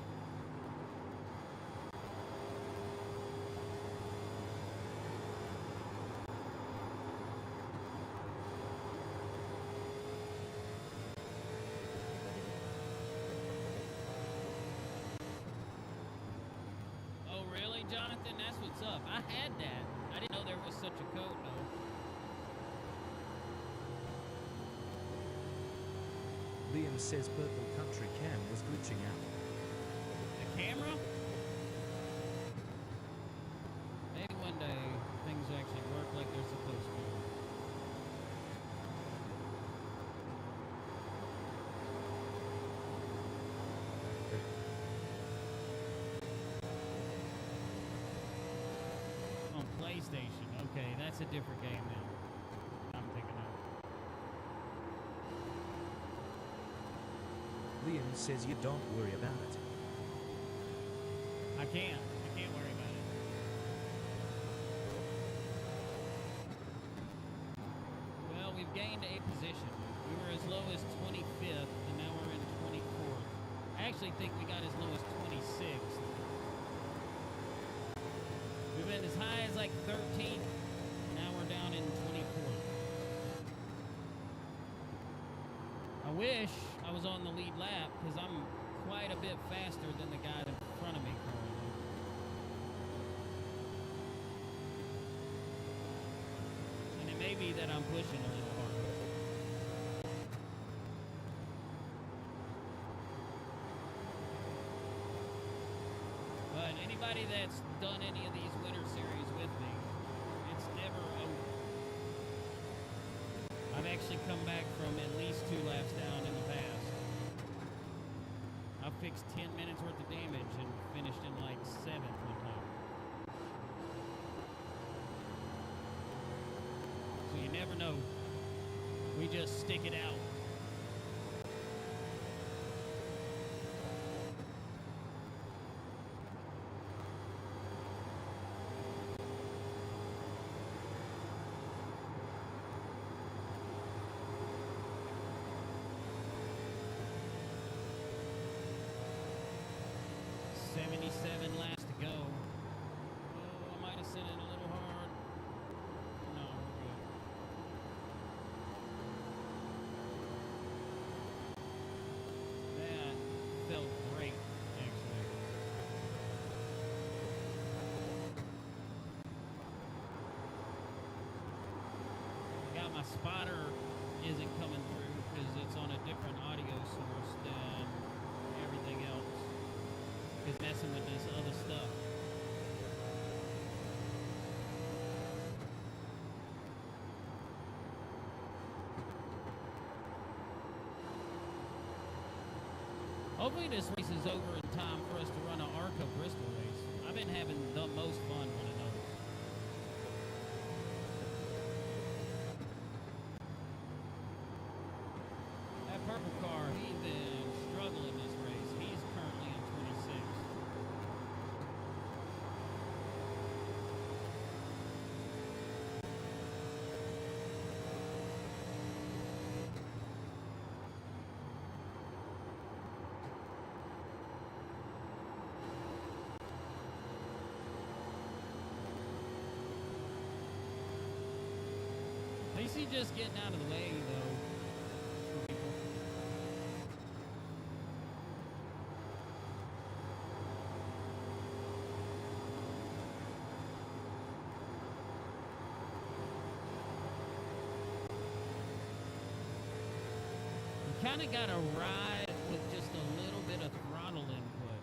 Oh, really, Jonathan? That's what's up. I had that. I didn't know there was such a code, though. Liam says Purple Country Cam was glitching out. The camera? Maybe one day things actually work like they're supposed to. On PlayStation. Okay, that's a different game now. I'm thinking of. Liam says you don't worry about it. I can't worry about it. Well, we've gained a position. We were as low as 25th, and now we're in 24th. I actually think we got as low as 26th. We've been as high as like 13th. Now we're down in 24th. I wish I was on the lead lap because I'm quite a bit faster than the guy in front of me currently. And it may be that I'm pushing a little harder. But anybody that's done any of these winter series with me, it's never over. I've actually come back from at least 2 laps down in the past. I fixed 10 minutes worth of damage and finished in like 7th one time. So you never know. We just stick it out. Laps to go. Oh, I might have sent it a little hard. No, we're good. That felt great, actually. Got my spotter isn't coming through because it's on a different audio source than everything else. Is messing with this other stuff. Hopefully this race is over in time for us to run an ARCA Bristol race. I've been having the most fun running those. That purple car, he's been struggling this race. He's currently in 26th. At least he's just getting out of the way, though. for people. You kind of got to ride with just a little bit of throttle input.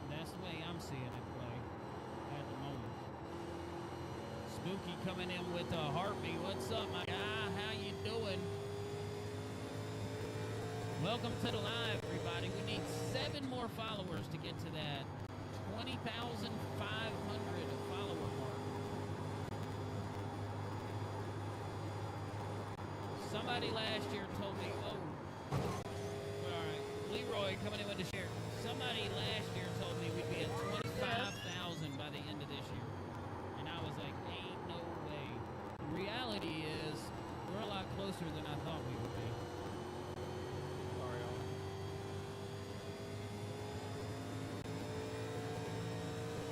That's the way I'm seeing it play at the moment. Spooky coming in with a heartbeat. What's up, my guy? How you doing? Welcome to the live, everybody. We need 7 more followers to get to that 20,500 follower mark. Somebody last year told me, oh, all right, Leroy coming in with the share. Somebody last year told me we'd be at 25,000 by the end of this year. And I was like, ain't no way. The reality is, we're a lot closer than I thought we would be. Sorry,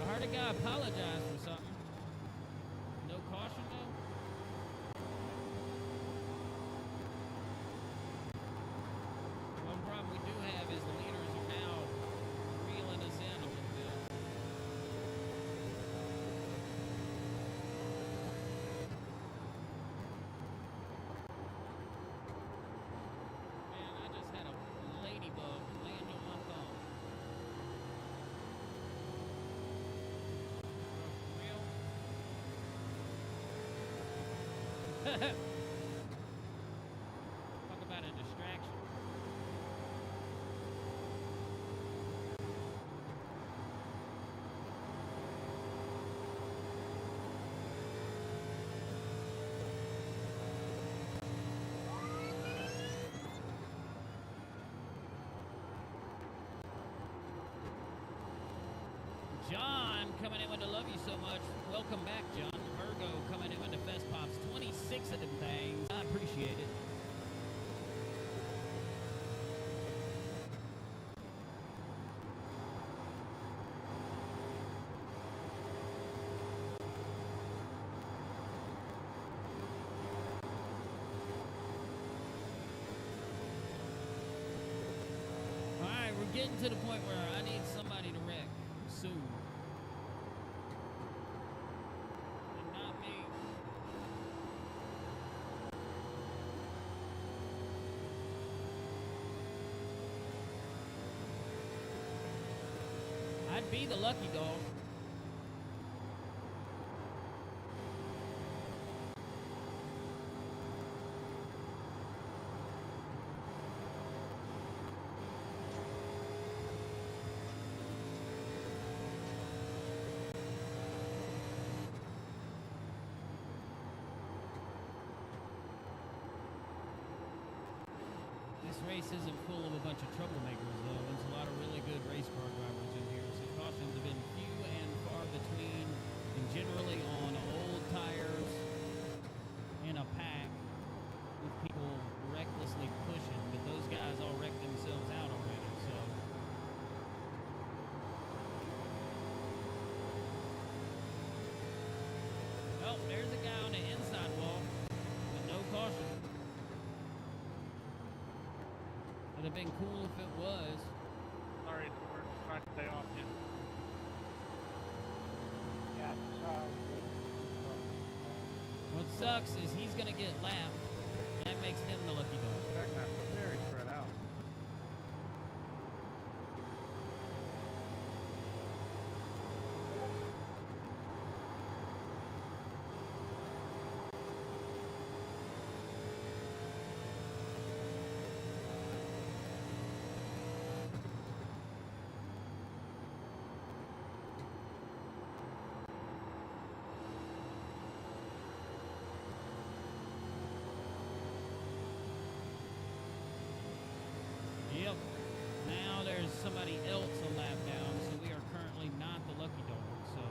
I heard a guy apologize for something. No caution, though? One problem we do have is the leaders are now reeling us in a little bit. Man, I just had a ladybug land on my thumb. For real? Talk about a distraction. John coming in with the love you so much. Welcome back, John. Virgo coming in with the Fest Pops. 26 of them things. I appreciate it. All right, we're getting to the point where I need somebody to wreck soon. And not me. I'd be the lucky dog. This race isn't full of a bunch of troublemakers, though. There's a lot of really good race car drivers in here, so cautions have been few and far between, and generally on old tires in a pack with people recklessly pushing, but those guys all wrecked themselves out already, so. Oh, there's a guy on the inside wall with no caution. Would have been cool if it was. Sorry, we're trying to stay off him. What sucks is he's gonna get lapped. That makes him the lucky dog. Back that's very spread out. there's somebody else a lap down, so we are currently not the lucky dog. So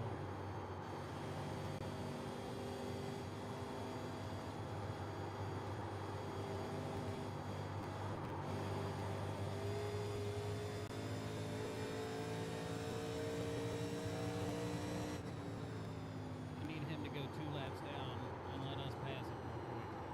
I need him to go 2 laps down and let us pass him real quick.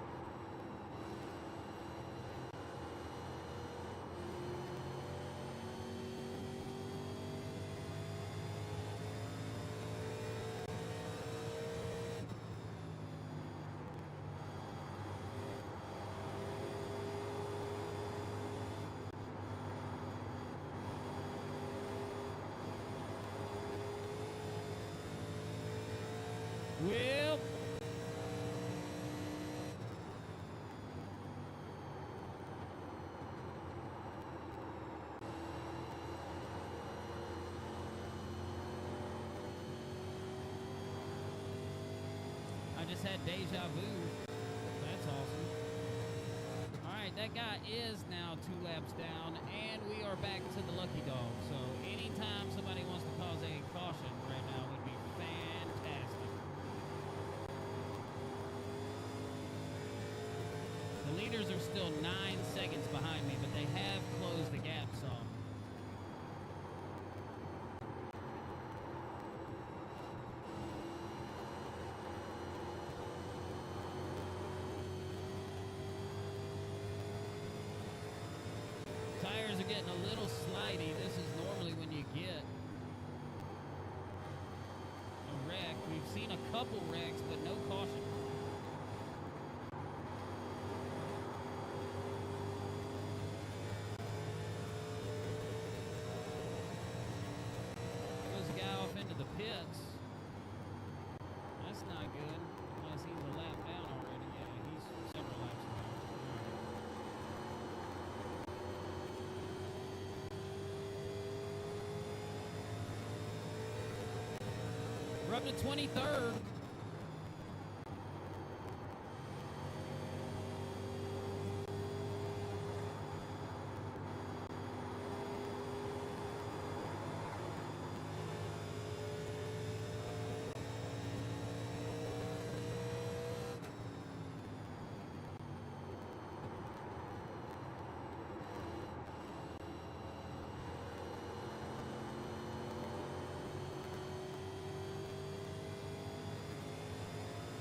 Well, I just had deja vu. That's awesome. All right, that guy is now 2 laps down, and we are back to the lucky dog. So anytime somebody wants to cause a caution right now would be fantastic. The leaders are still 9 seconds behind me, but they have closed the gap some. Tires are getting a little slidey. This is normally when you get a wreck. We've seen a couple wrecks, but no caution. Goes a guy off into the pits. That's not good. Unless he's a lap down already. Yeah, he's several laps down. We're up to 23rd.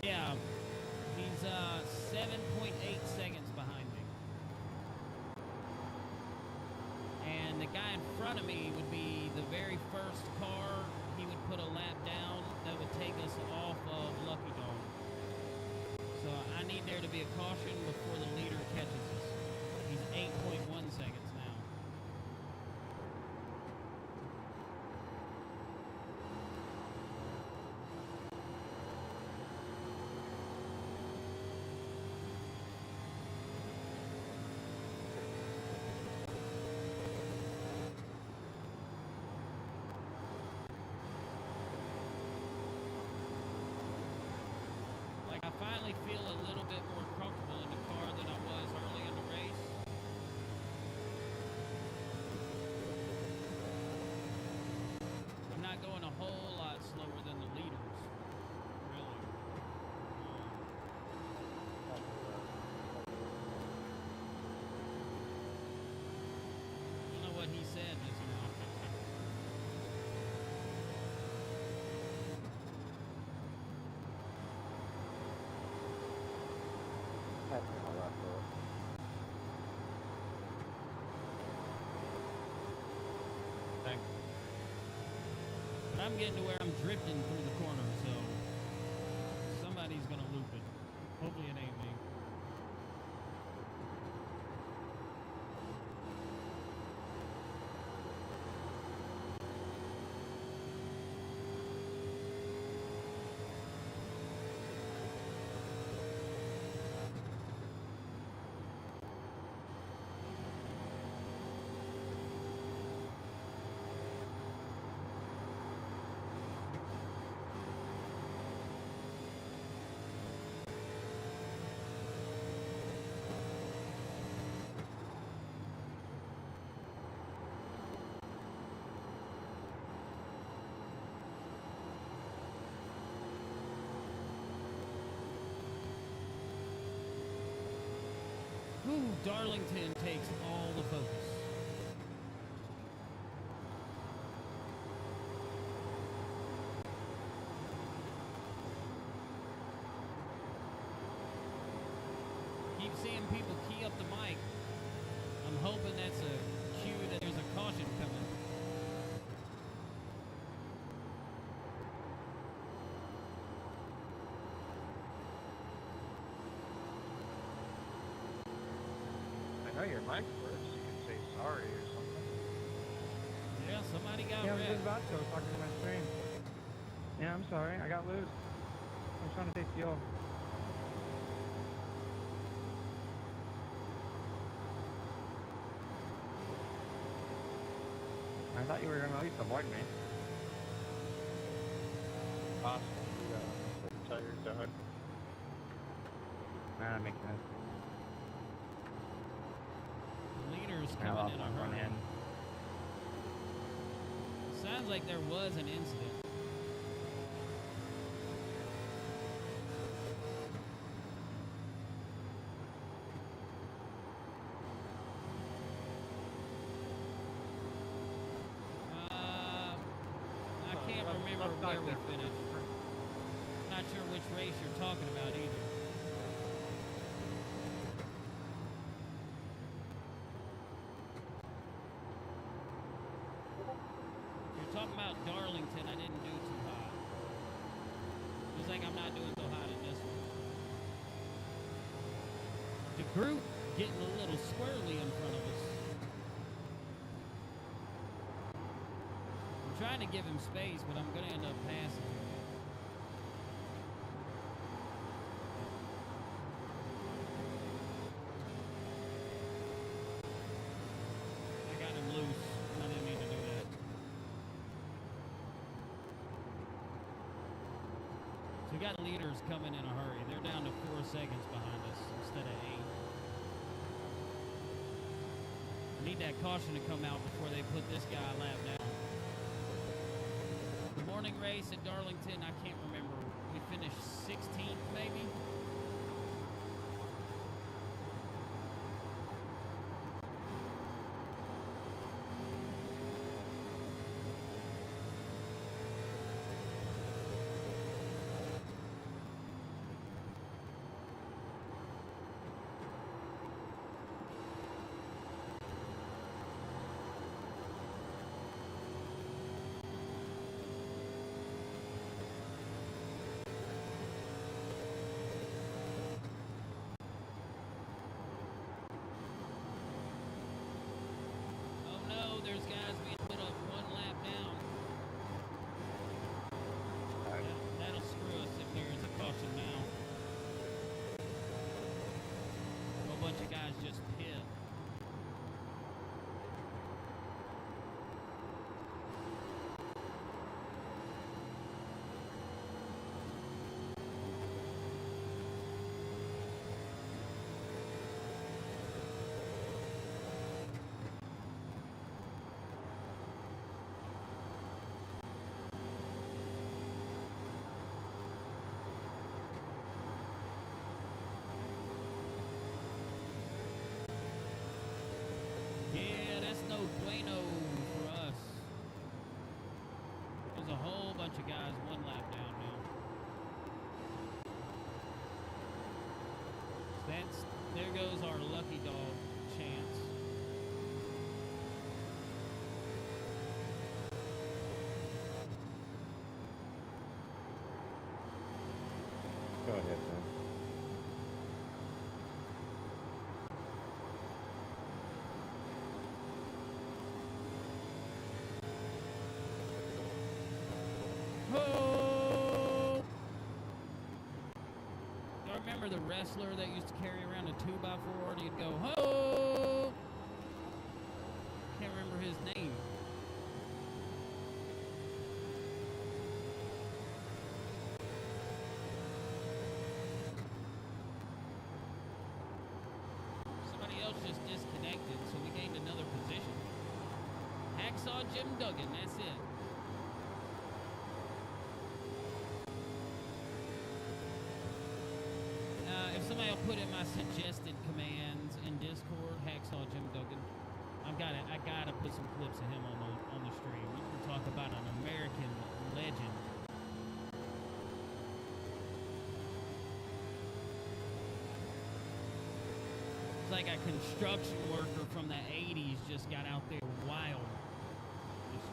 Yeah, he's 7.8 seconds behind me. And the guy in front of me would be the very first car. He would put a lap down that would take us off of Lucky Dog. So I need there to be a caution before the leader catches us. He's 8.1 seconds now. Like, I finally feel a little bit more comfortable in the car than I was early in the race. I'm not going a whole lot slower than the leaders, really. You know what he said just now. But I'm getting to where I'm drifting through the corner, so somebody's gonna loop it. Hopefully it ain't me. Darlington takes all the focus. Keep seeing people key up the mic. I'm hoping that's a cue that there's a caution coming. I know your mic works. You can say sorry or something. Yeah, somebody got Yeah, I was wrecked. just about to. I was talking to my stream. Yeah, I'm sorry. I got loose. I was trying to take fuel. I thought you were going to at least avoid me. Possible. Until you're done. Nah, that makes sense. Leaders I coming lost in a my front hurry. end. Sounds like there was an incident. I can't remember where we finished. Not sure which race you're talking about either. You're talking about Darlington, I didn't do too hot. Looks like I'm not doing so hot in this one. The group getting a little squirrely in front of us. I'm trying to give him space, but I'm going to end up passing him. I got him loose. I didn't mean to do that. So we got leaders coming in a hurry. They're down to 4 seconds behind us instead of 8. Need that caution to come out before they put this guy a lap down. The morning race at Darlington, I can't remember. We finished 16th maybe? Oh no, there's guys being put up 1 lap down. That'll screw us if there's a caution now. A whole bunch of guys just pit. Yeah, that's no bueno for us. There's a whole bunch of guys 1 lap down now. There goes our lucky dog chance. Go ahead, man. Ho! Y'all remember the wrestler that used to carry around a 2x4 and he'd go, ho! Can't remember his name. Somebody else just disconnected, so we gained another position. Hacksaw Jim Duggan, that's it. If somebody will put in my suggested commands in Discord. Hacksaw Jim Duggan. I gotta put some clips of him on the stream. We can talk about an American legend. It's like a construction worker from the 80s just got out there wild. Just,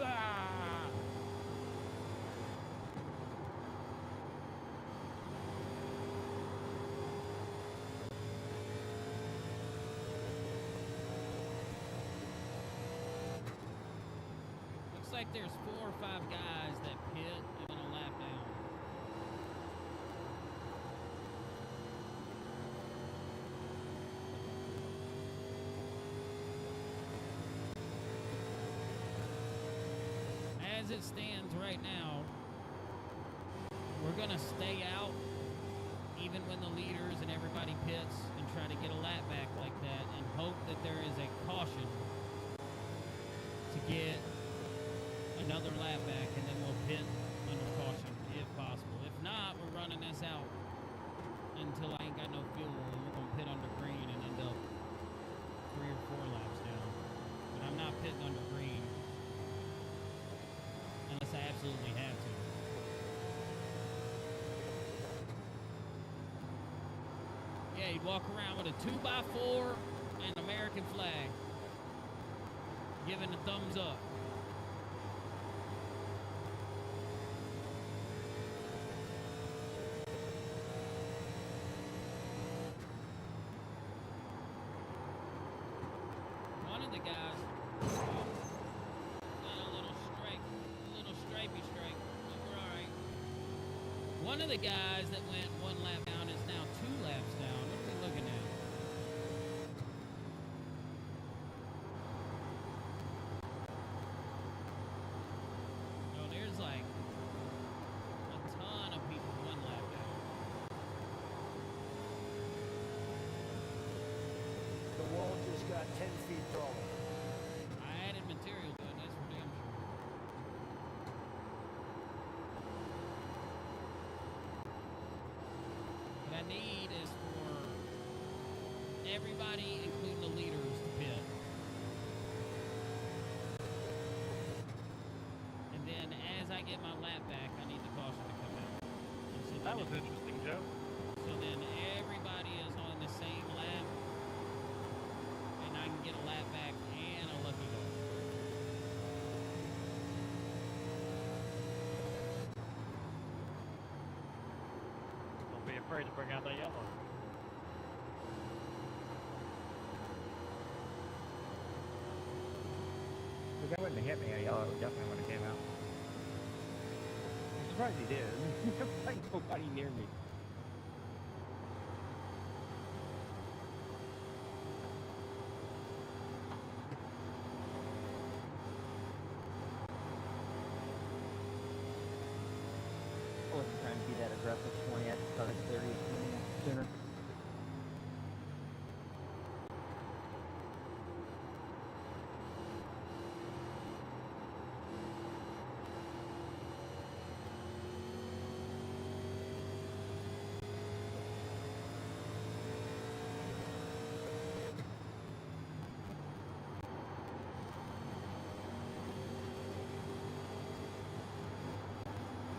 ah! Looks like there's 4 or 5 guys that pit and then a lap down. As it stands right now, we're gonna stay out even when the leaders and everybody pits and try to get a lap back like that and hope that there is a caution to get another lap back, and then we'll pit under caution if possible. If not, we're running this out until I ain't got no fuel, and we're gonna pit under green and end up 3 or 4 laps down. But I'm not pitting under green unless I absolutely have to. Yeah, you'd walk around with a 2x4 and American flag, giving the thumbs up. One of the guys got a little stripey strike, but we're all right. One of the guys that went 1 lap down is now 2 laps down. What are we looking at? Oh, there's like a ton of people 1 lap down. The wall just got 10 feet taller. I added material to it, that's for damn sure. What I need is for everybody, including the leaders, to pit. And then as I get my lap back, I need the caution to come out. And so That then was interesting, Joe. So then everybody is on the same lap, and I can get a lap back and a lucky dog. Don't be afraid to bring out that yellow. If that wouldn't have hit me, I yellow definitely would have came out. I'm surprised he did. There's like nobody near me. I wasn't trying to be that aggressive 20. I just started 30 sooner.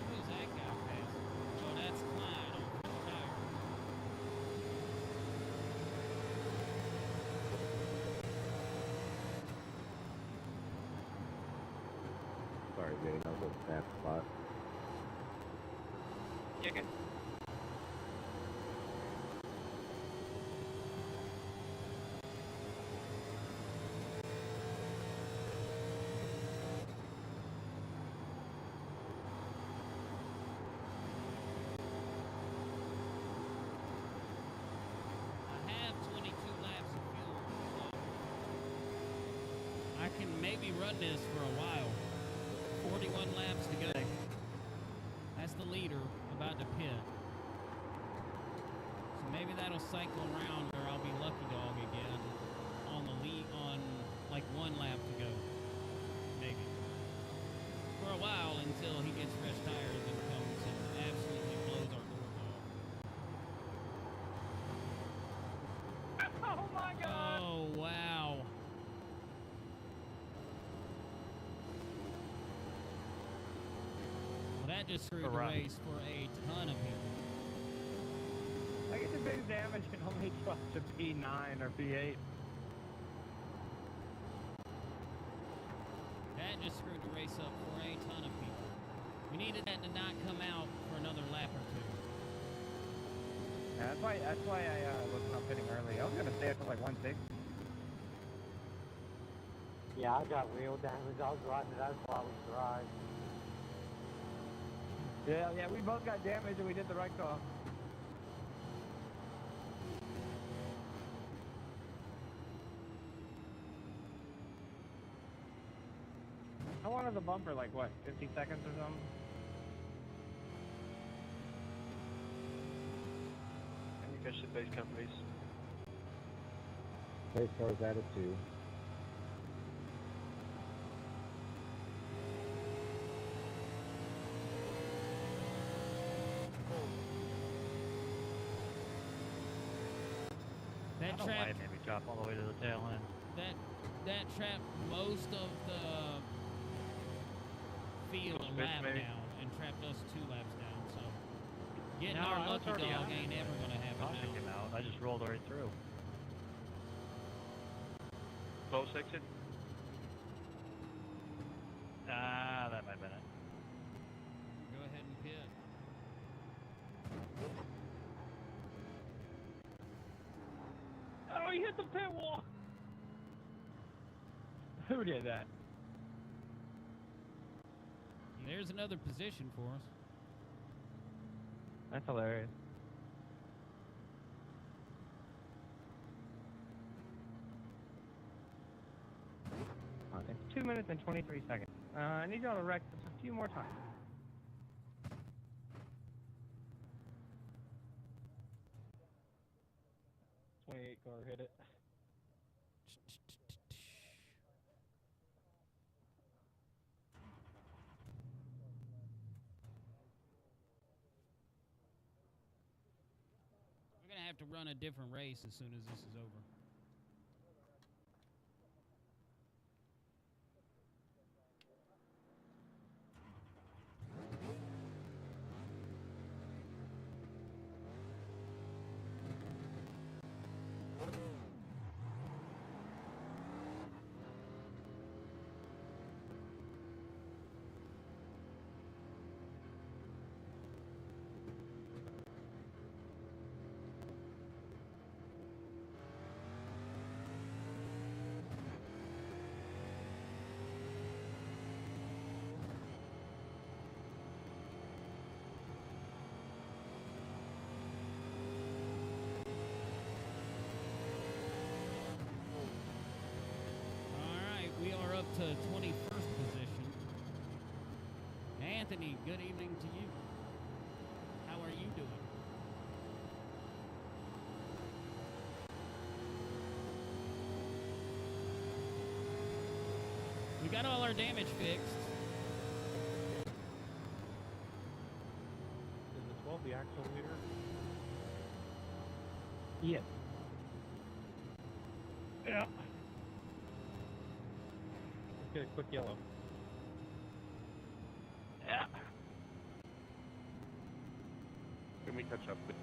Who's that guy passing? Oh, that's Clyde on the tire. Sorry, Jay, that was a bad spot. Chicken. I have 22 laps of fuel, so I can maybe run this for a while. 41 laps to go. That's the leader about to pit. So maybe that'll cycle around where I'll be lucky dog again on the lead on like 1 lap to go. Maybe. For a while until he gets fresh tires and comes and absolutely blows our doors off. That just screwed the Right. race for a ton of people. I get the big damage and only trust a P9 or P8. That just screwed the race up for a ton of people. We needed that to not come out for another lap or two. Yeah, that's why I was not pitting early. I was gonna stay until like 160. Yeah, I got wheel damage. I was riding it out while we drive. Yeah, we both got damaged and we did the right call. How long is the bumper? Like what, 50 seconds or something? And you catch the base companies. Race car's added 2. That I don't know why trap, it made me drop all the way to the tail end. that trapped most of the field a Switch, lap maybe? down and trapped us 2 laps down. So getting No, our I was lucky already dog out. ain't ever gonna happen Caution now. came out. I just rolled right through. Close section. Ah, that might have been it. Go ahead and pit. Oh, he hit the pit wall! Who did that? There's another position for us. That's hilarious. It's 2 minutes and 23 seconds. I need y'all to wreck this a few more times. car hit it. We're gonna have to run a different race as soon as this is over. We are up to 21st position. Anthony, good evening to you. How are you doing? We got all our damage fixed. Is the 12 the actual leader? Yes. Yeah. Let's get a quick yellow. Yeah. Can we catch up with?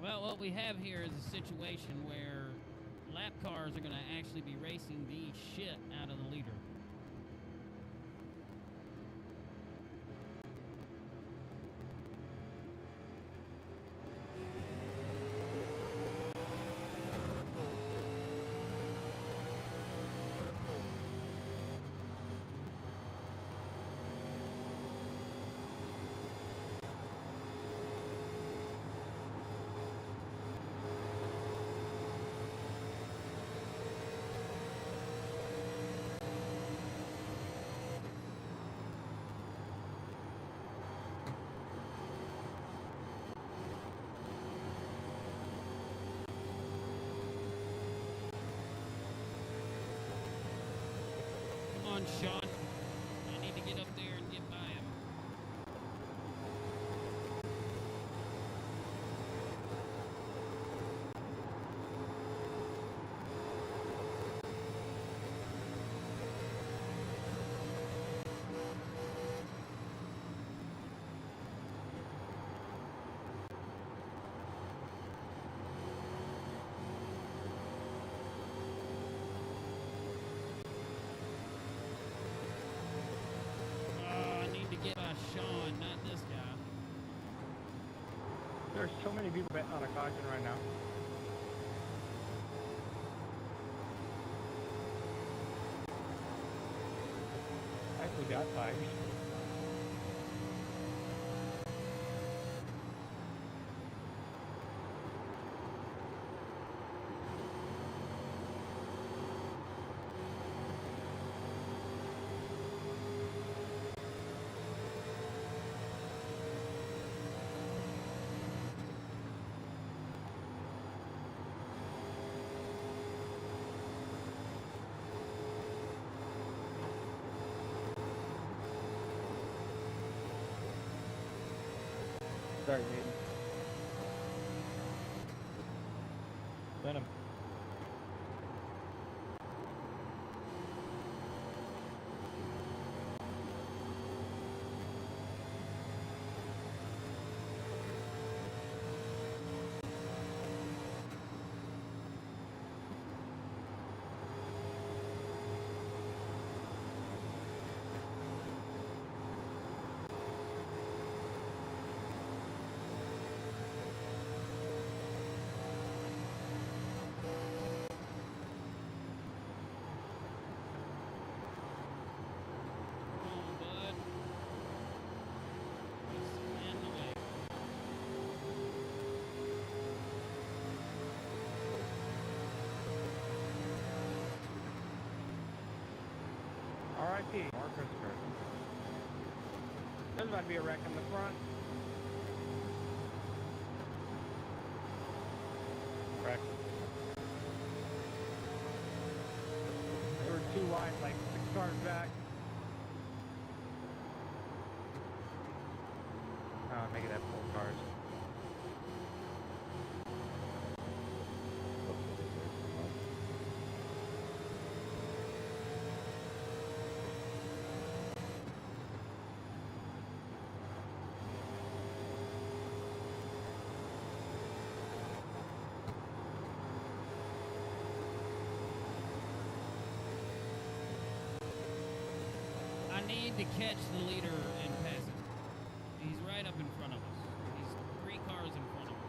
Well, what we have here is a situation where lap cars are going to actually be racing the shit out of the leader. Come on, Sean. I need to get up there and get by him. There's so many people betting on a caution right now. I actually got tires. Sorry, dude. Venom. Come on, bud. Just in the way. R.I.P. More Christopher. There's about to be a wreck in the front. Wreck. They were too wide, like 6 cars back. Make it that 4 cars. I need to catch the leader and pass him. He's right up in front of us. He's 3 cars in front of us.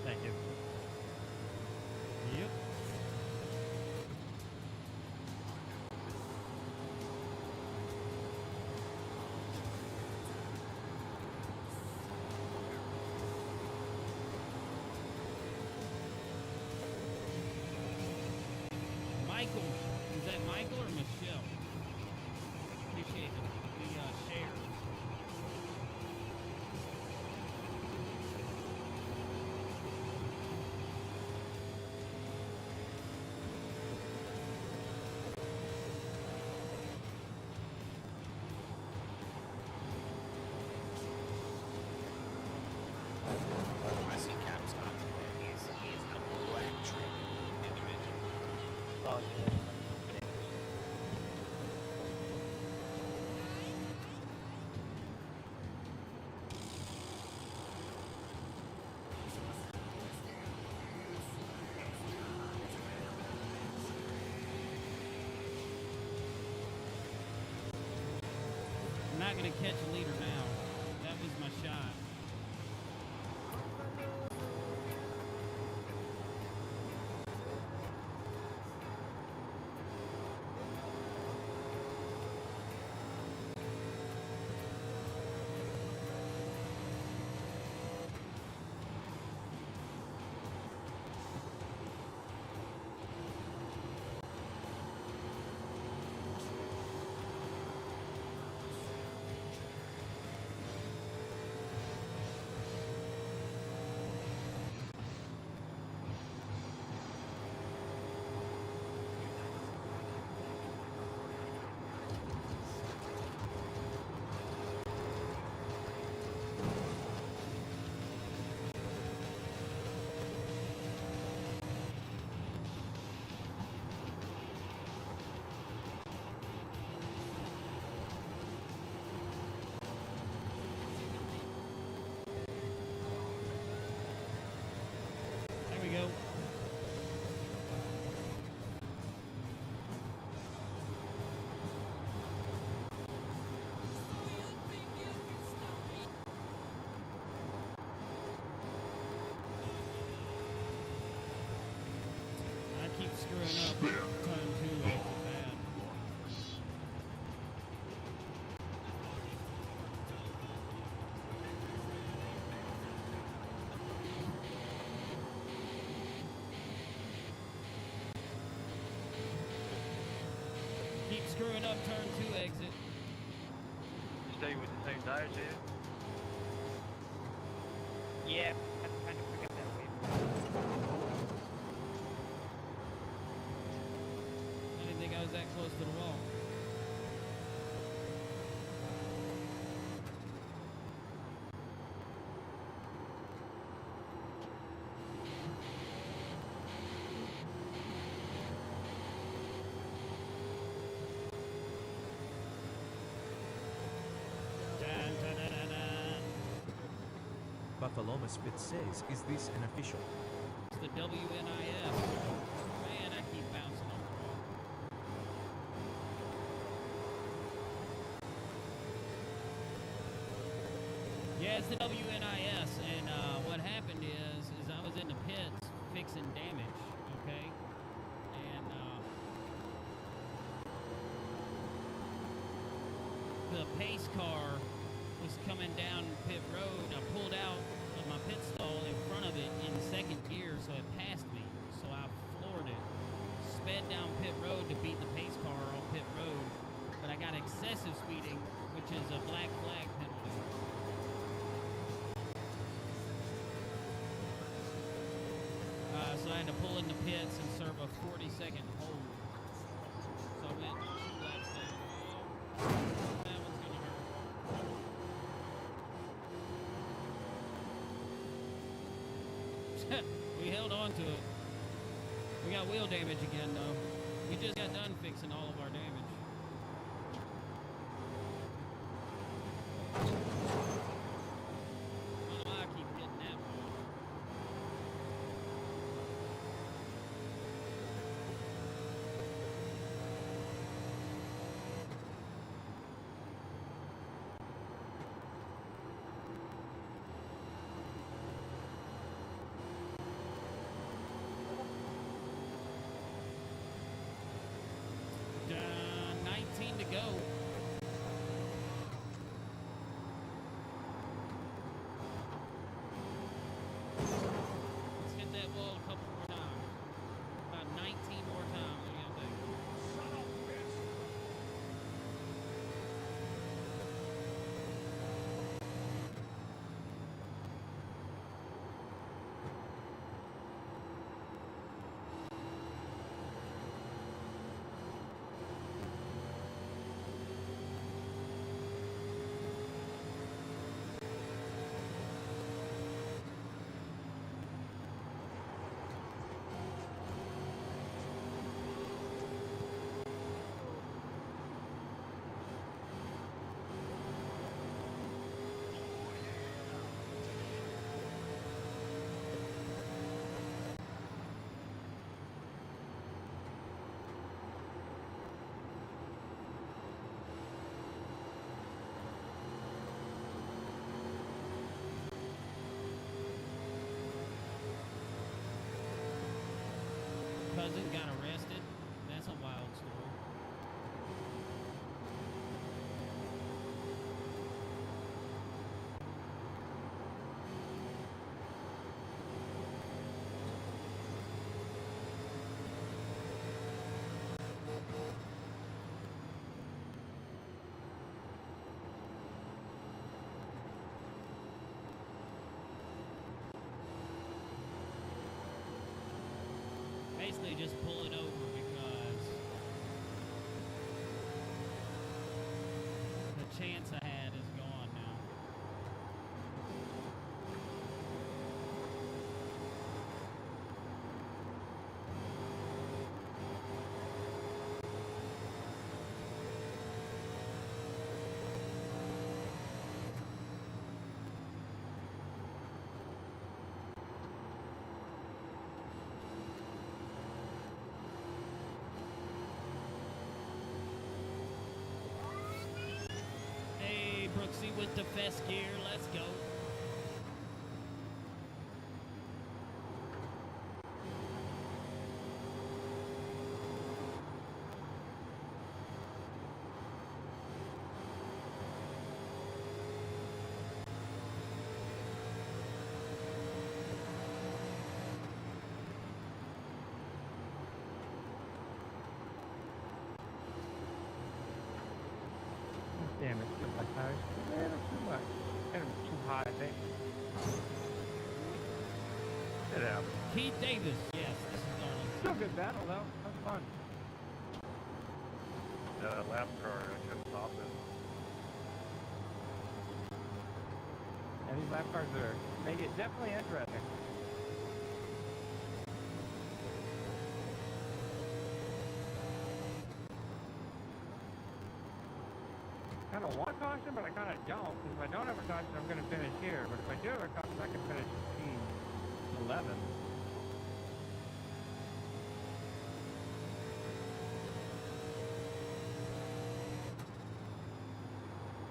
Thank you. Yep. Michael. Is that Michael or Michelle? Appreciate the shares. I see Cap's not there. He's an electric individual. Oh, yeah. I'm not going to catch a leader now. That was my shot. screwing up turn 2 exit. Stay with the same tires, yeah? Yeah, I kind of forgot that way. I didn't think I was that close to the wall. Dun, dun, dun, dun, dun. Buffalomus Fitz says, is this an official? It's the WNIS. Man, I keep bouncing off the wall. Yeah, it's the WNIS, and what happened is I was in the pits fixing damage, okay? And the pace car was coming down pit road. I pulled out of my pit stall in front of it in second gear, so it passed me. So I floored it, sped down pit road to beat the pace car on pit road, but I got excessive speeding, which is a black flag penalty. So I had to pull in the pits and serve a 40-second hold. So I went 2 laps down. Oh, that one's gonna hurt. We held on to it. We got wheel damage again, though. We just got done fixing all of our damage. I don't know why I keep hitting that one. Done. 19 to go. Let's hit that wall a couple more times. About 19 more times. What do you think? Cousin got arrested. That's a wild story. Basically just pull it over because the chance I had is gone now. Hey, Brooksy with the fest gear. Let's go. lap. Keith Davis. Yes, this is Arnold. Still a good battle though. That was fun. The lap car, I couldn't stop it. Yeah, these lap cars make it definitely interesting. Kind of want caution, but I kind of don't. Because if I don't have a caution, I'm going to finish here. But if I do have a caution, I can finish 11.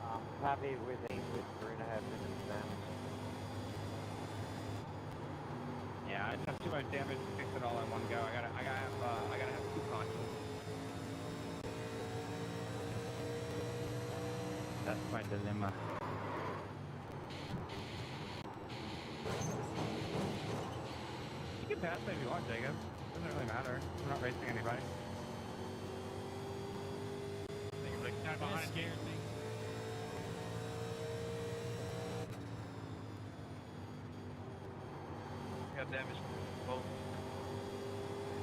I'm happy with 3.5 minutes down. Yeah, I just have too much damage to fix it all in one go. I gotta have two cautions. That's my dilemma. You can pass me if you want, Jacob. Doesn't really matter. I'm not racing anybody. Things like that That behind you. scared me. Got damage from both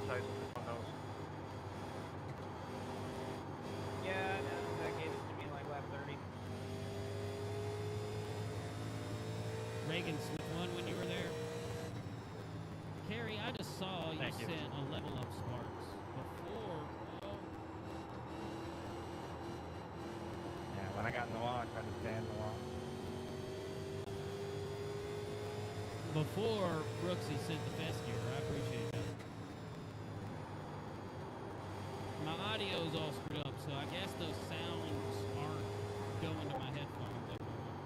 sides of the windows. Yeah, no, that gave it to me like lap 30. Reagan Smith won when you were there. Carrie, I just saw you Thank you. sent a level up sparks before. Well, Yeah, when I got in the wall, I tried to stay in the wall. before Brooksy sent the fest gear. I appreciate that. My audio's all screwed up, so I guess those sounds aren't going to my headphones at the moment.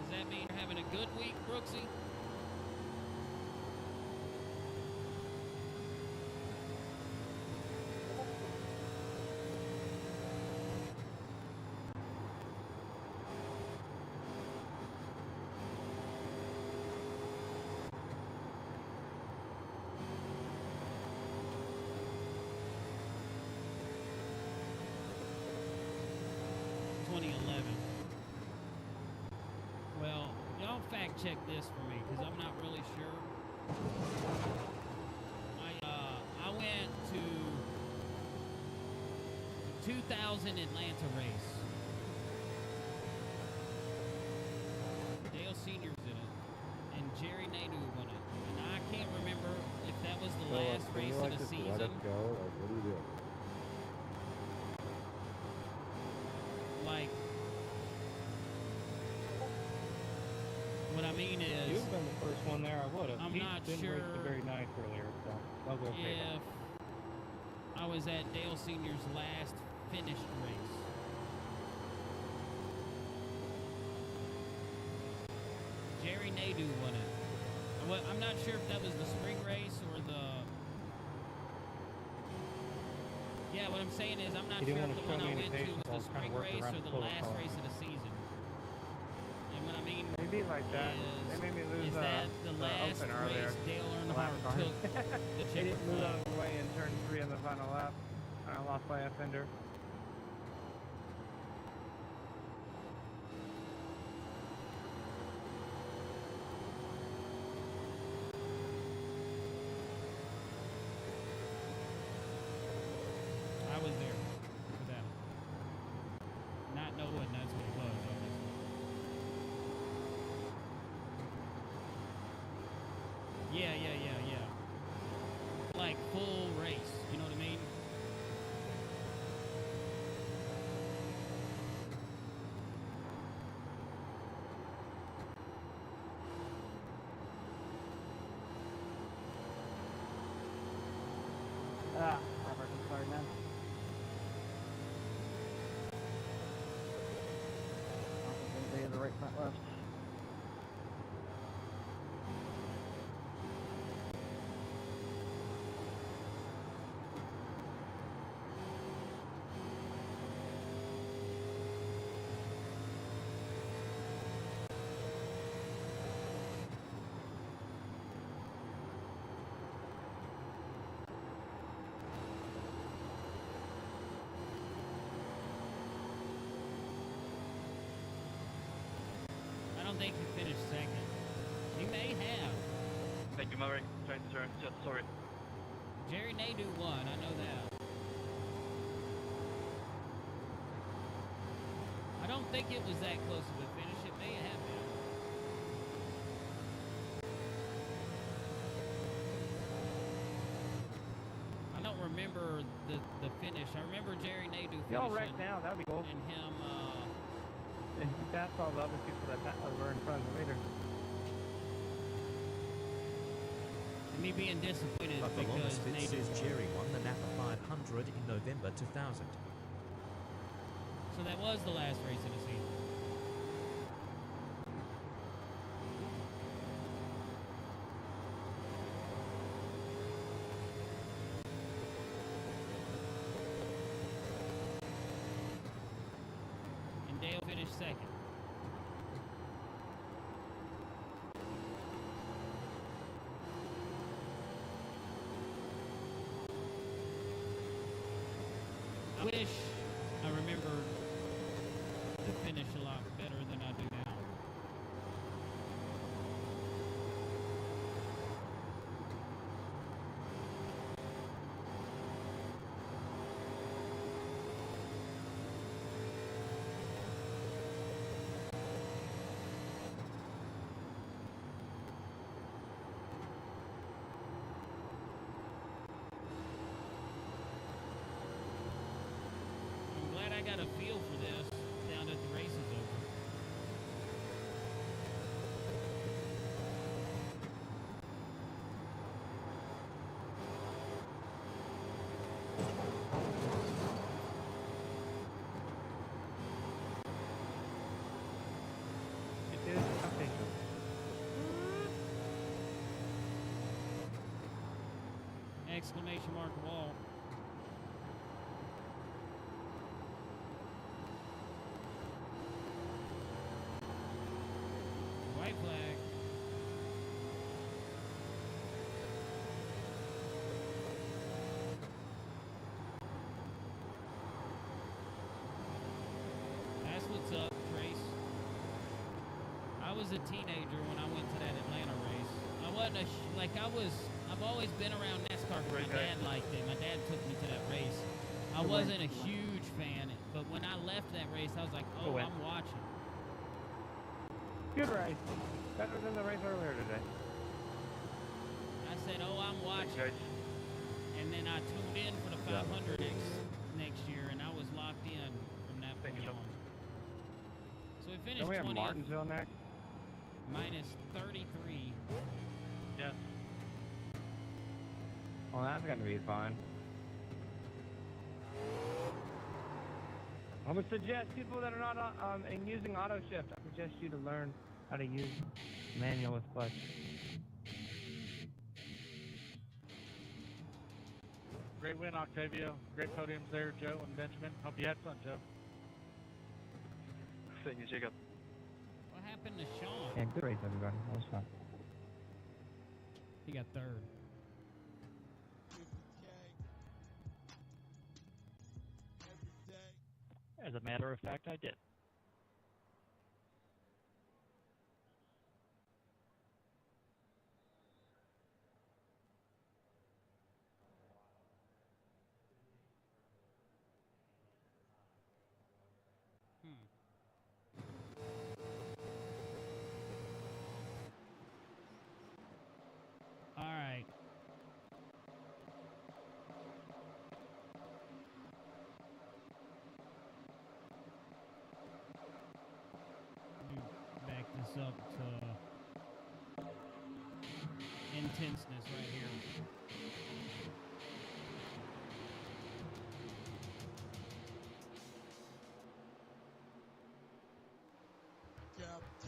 Does that mean you're having a good week, Brooksy? Well, y'all fact check this for me because I'm not really sure. I went to the 2000 Atlanta race. Dale Senior's in it, and Jerry Nadeau won it. And I can't remember if that was the last race of the season. Let us go. Like, what are you doing? Like, what I mean is, You've been the first one there. I would have. I'm Pete not didn't race the sure very night earlier, so I'll go pay if I was at Dale Senior's last finished race. Jerry Nadeau won it. Well, I'm not sure if that was the spring race or the. Yeah, what I'm saying is I'm not You sure didn't if the wanna one show I me went to any was the patience, I'll spring kinda work race around or the the last protocol. race of the season. And what I mean Maybe like that. is, They made me lose is that the last open earlier. race Dale lap Earnhardt car. took the He checkered didn't move flag? out of the way in turn 3 in the final lap. I lost by a fender. I was there for that. Not knowing that's what it was, obviously. Yeah. Like full race, you know what I mean? Robert, I'm sorry, man. They in the right front left. don't think he finished second. He may have. Thank you, Maverick. Trying to turn. Just sorry. Jerry Nadeau won, I know that. I don't think it was that close of a finish. It may have been. I don't remember the finish. I remember Jerry Nadeau finishing. Y'all right now, that'd be cool. And him, And that's all the other people that were in front of the leader. and me being disappointed But the because longest bit Nadeau says won. Jerry won the Napa 500 in November 2000. So that was the last race of the season. And Dale finished second. I wish I remembered to finish a lot better than I do now. I'm glad I got a feel for this now that the race is over. It is official. Exclamation mark wall. White flag. That's what's up, Trace. I was a teenager when I went to that Atlanta race. I wasn't I've always been around NASCAR because my dad liked it. My dad took me to that race. I wasn't a huge fan, but when I left that race, I was like, oh, win. I'm watching. Good race. Better than the race earlier today. I said, oh, I'm watching. And then I tuned in for the 500X next year, and I was locked in from that point on. So we finished Don't we have 20th, Martinsville next? minus 33. Yes. Well, that's gonna be fun. I would suggest people that are not using auto shift, I suggest you to learn how to use manual with clutch. Great win, Octavio. Great podiums there, Joe and Benjamin. Hope you had fun, Joe. Thank you, Jacob. What happened to Sean? Yeah, good race, everybody. That was fun. He got third. As a matter of fact, I did. All right. Let me back this up to intenseness right here.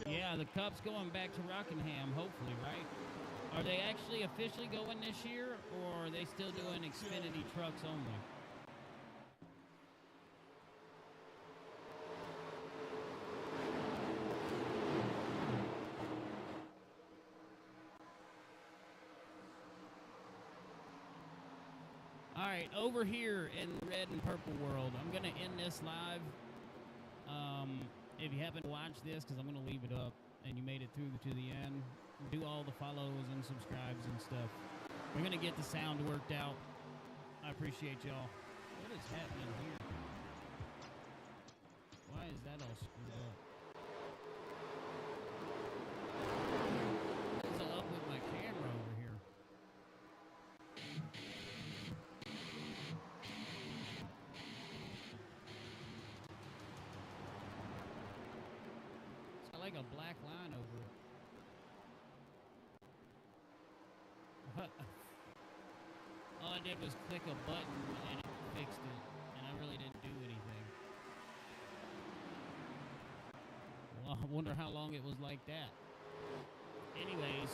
Yeah, the Cup's going back to Rockingham, hopefully, right? Are they actually officially going this year, or are they still doing Xfinity trucks only? All right, over here in the red and purple world, I'm going to end this live. If you happen to watch this, because I'm going to leave it up, and you made it through to the end, do all the follows and subscribes and stuff. We're going to get the sound worked out. I appreciate y'all. What is happening here? Why is that all screwed up? What is up with my camera over here? It's got like a black line over it. All I did was click a button and it fixed it, and I really didn't do anything. Well, I wonder how long it was like that. Anyways,